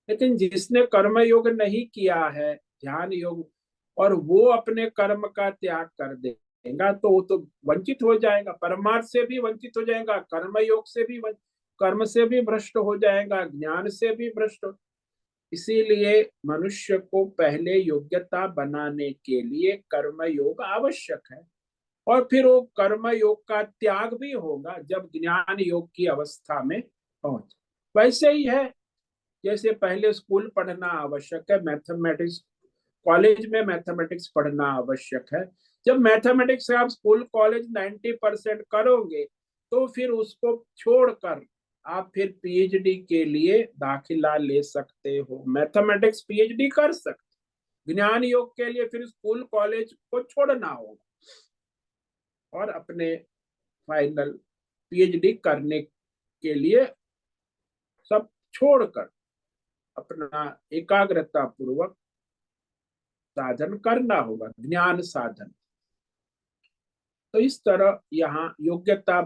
Speaker 1: लेकिन जिसने कर्म योग नहीं किया है, ध्यान योग, और वो अपने कर्म का त्याग कर देगा तो वो तो वंचित हो जाएगा, परमार्थ से भी वंचित हो जाएगा, कर्म योग से भी कर्म से भी भ्रष्ट हो जाएगा, ज्ञान से भी भ्रष्ट हो। इसीलिए मनुष्य को पहले योग्यता बनाने के लिए कर्म योग आवश्यक है, और फिर वो कर्म योग का त्याग भी होगा जब ज्ञान योग की अवस्था में पहुंचे। वैसे ही है जैसे पहले स्कूल पढ़ना आवश्यक है, मैथमेटिक्स कॉलेज में मैथमेटिक्स पढ़ना आवश्यक है। जब मैथमेटिक्स से आप स्कूल कॉलेज 90% करोगे तो फिर उसको छोड़कर आप फिर पीएचडी के लिए दाखिला ले सकते हो, मैथमेटिक्स पीएचडी कर सकते। ज्ञान योग के लिए फिर स्कूल कॉलेज को छोड़ना होगा और अपने फाइनल पीएचडी करने के लिए सब छोड़कर अपना एकाग्रता पूर्वक साधन करना होगा, ज्ञान साधन। तो इस तरह यहाँ योग्यता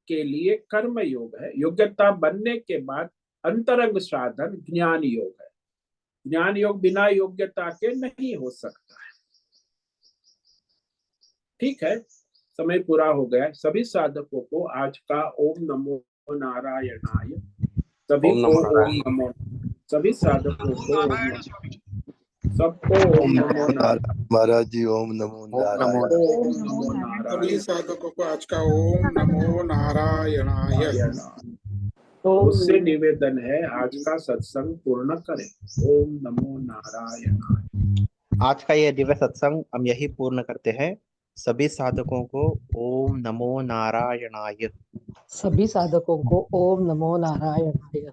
Speaker 1: के लिए कर्म योग है, योग्यता बनने के बाद अंतरंग साधन ज्ञान योग है। ज्ञान योग बिना योग्यता के नहीं हो सकता है। ठीक है, समय पूरा हो गया। सभी साधकों को आज का ओम नमो नारायणाय, सभी को ओम नमो, सभी साधकों को ओम नमो, सबको ओम नमो नारायण
Speaker 2: महाराज जी, ओम नमो नारायण।
Speaker 1: ओम नमो
Speaker 3: सभी
Speaker 1: नारायण।
Speaker 3: साधकों को आज का ओम नमो नारायणाय।
Speaker 1: तो उससे निवेदन है आज का सत्संग पूर्ण करें। ओम नमो नारायण।
Speaker 4: आज का ये दिव्य सत्संग हम यही पूर्ण करते हैं। सभी साधकों को ओम नमो नारायणाय।
Speaker 5: सभी साधकों को ओम नमो नारायणाय।